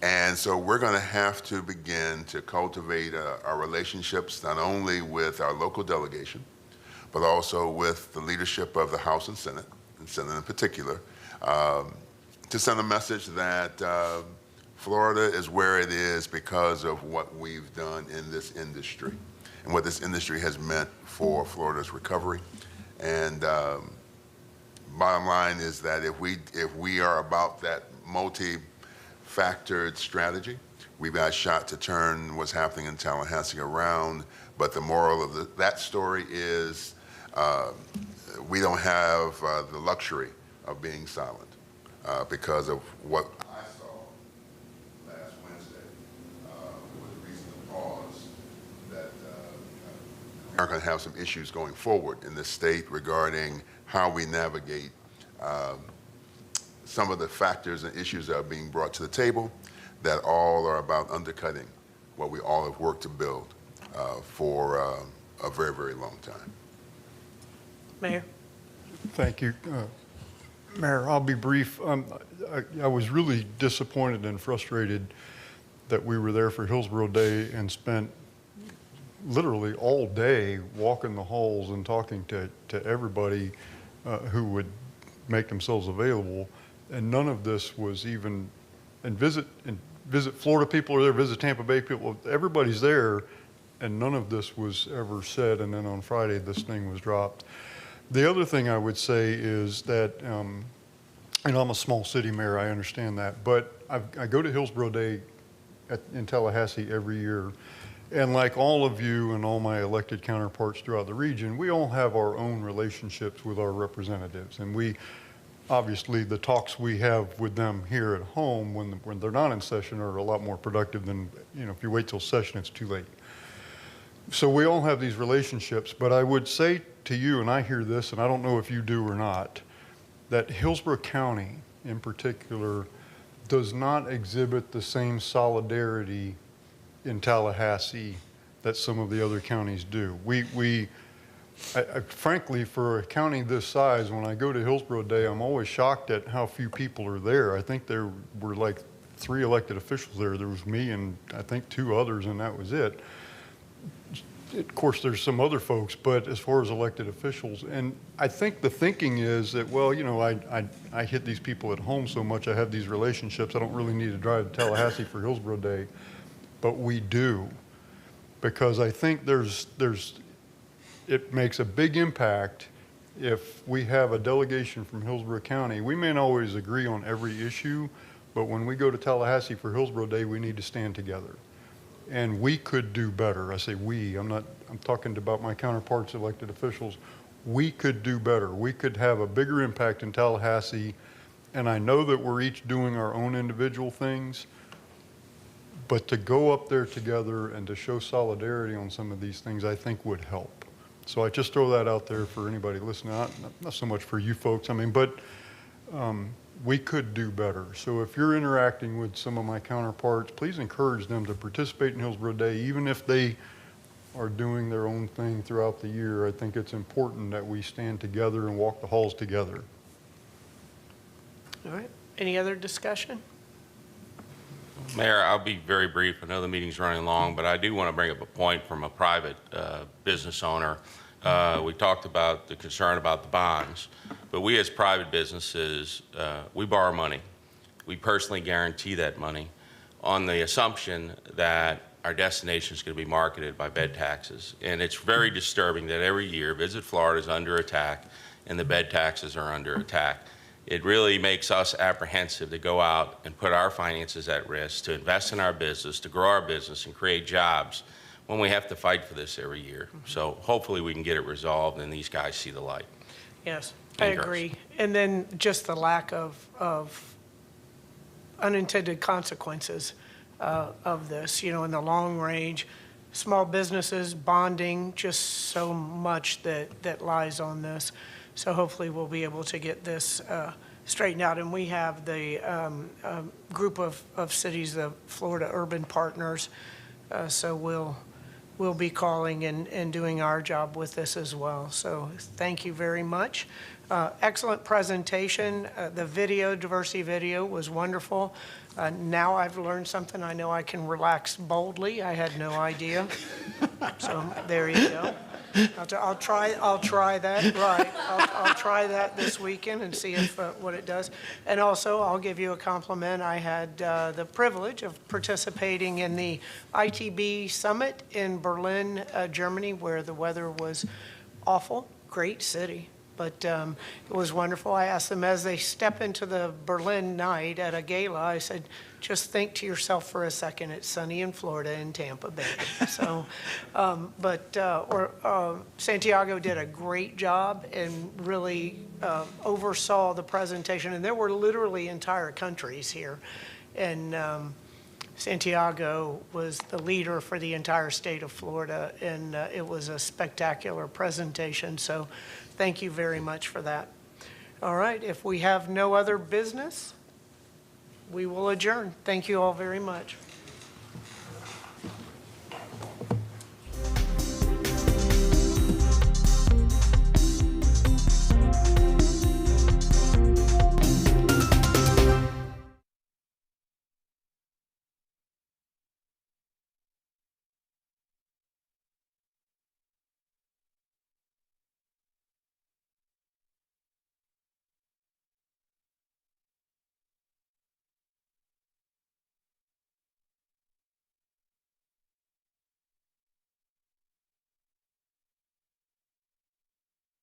And so we're going to have to begin to cultivate our relationships, not only with our local delegation, but also with the leadership of the House and Senate in particular, to send a message that Florida is where it is because of what we've done in this industry and what this industry has meant for Florida's recovery. And bottom line is that if we are about that multi-factored strategy, we've got a shot to turn what's happening in Tallahassee around. But the moral of that story is we don't have the luxury of being silent because of what I saw last Wednesday with a reason to pause that we are going to have some issues going forward in this state regarding how we navigate some of the factors and issues that are being brought to the table that all are about undercutting what we all have worked to build for a very, very long time. Mayor? Thank you. Mayor, I'll be brief. I was really disappointed and frustrated that we were there for Hillsborough Day and spent literally all day walking the halls and talking to everybody who would make themselves available. And none of this was even, and visit Florida people are there, visit Tampa Bay people, everybody's there, and none of this was ever said. And then on Friday, this thing was dropped. The other thing I would say is that, and I'm a small city mayor, I understand that, but I go to Hillsborough Day in Tallahassee every year. And like all of you and all my elected counterparts throughout the region, we all have our own relationships with our representatives. And we, obviously, the talks we have with them here at home when they're not in session are a lot more productive than, if you wait till session, it's too late. So we all have these relationships, but I would say to you, and I hear this, and I don't know if you do or not, that Hillsborough County in particular does not exhibit the same solidarity in Tallahassee that some of the other counties do. Frankly, for a county this size, when I go to Hillsborough Day, I'm always shocked at how few people are there. I think there were like 3 elected officials there. There was me and I think 2 others, and that was it. Of course, there's some other folks, but as far as elected officials, and I think the thinking is that, well, I hit these people at home so much, I have these relationships, I don't really need to drive to Tallahassee for Hillsborough Day. But we do, because I think it makes a big impact if we have a delegation from Hillsborough County. We may not always agree on every issue, but when we go to Tallahassee for Hillsborough Day, we need to stand together. And we could do better. I say we, I'm talking about my counterparts, elected officials. We could do better. We could have a bigger impact in Tallahassee. And I know that we're each doing our own individual things, but to go up there together and to show solidarity on some of these things, I think would help. So I just throw that out there for anybody listening, not so much for you folks, but we could do better. So if you're interacting with some of my counterparts, please encourage them to participate in Hillsborough Day, even if they are doing their own thing throughout the year. I think it's important that we stand together and walk the halls together. All right. Any other discussion? Mayor, I'll be very brief. I know the meeting's running long, but I do want to bring up a point from a private business owner. We talked about the concern about the bonds, but we as private businesses, we borrow money. We personally guarantee that money on the assumption that our destination is going to be marketed by bed taxes. And it's very disturbing that every year Visit Florida is under attack and the bed taxes are under attack. It really makes us apprehensive to go out and put our finances at risk, to invest in our business, to grow our business and create jobs when we have to fight for this every year. So hopefully we can get it resolved and these guys see the light. Yes, I agree. And then just the lack of unintended consequences of this, in the long range, small businesses, bonding, just so much that lies on this. So hopefully we'll be able to get this straightened out. And we have the group of cities, the Florida Urban Partners. So we'll be calling and doing our job with this as well. So thank you very much. Excellent presentation. The video, diversity video, was wonderful. Now I've learned something. I know I can relax boldly. I had no idea. So there you go. I'll try that. Right. I'll try that this weekend and see if what it does. And also, I'll give you a compliment. I had the privilege of participating in the ITB Summit in Berlin, Germany, where the weather was awful. Great city. But it was wonderful. I asked them as they step into the Berlin night at a gala, I said, just think to yourself for a second, it's sunny in Florida in Tampa Bay. So, Santiago did a great job and really oversaw the presentation. And there were literally entire countries here. And Santiago was the leader for the entire state of Florida. And it was a spectacular presentation. So thank you very much for that. All right, if we have no other business, we will adjourn. Thank you all very much.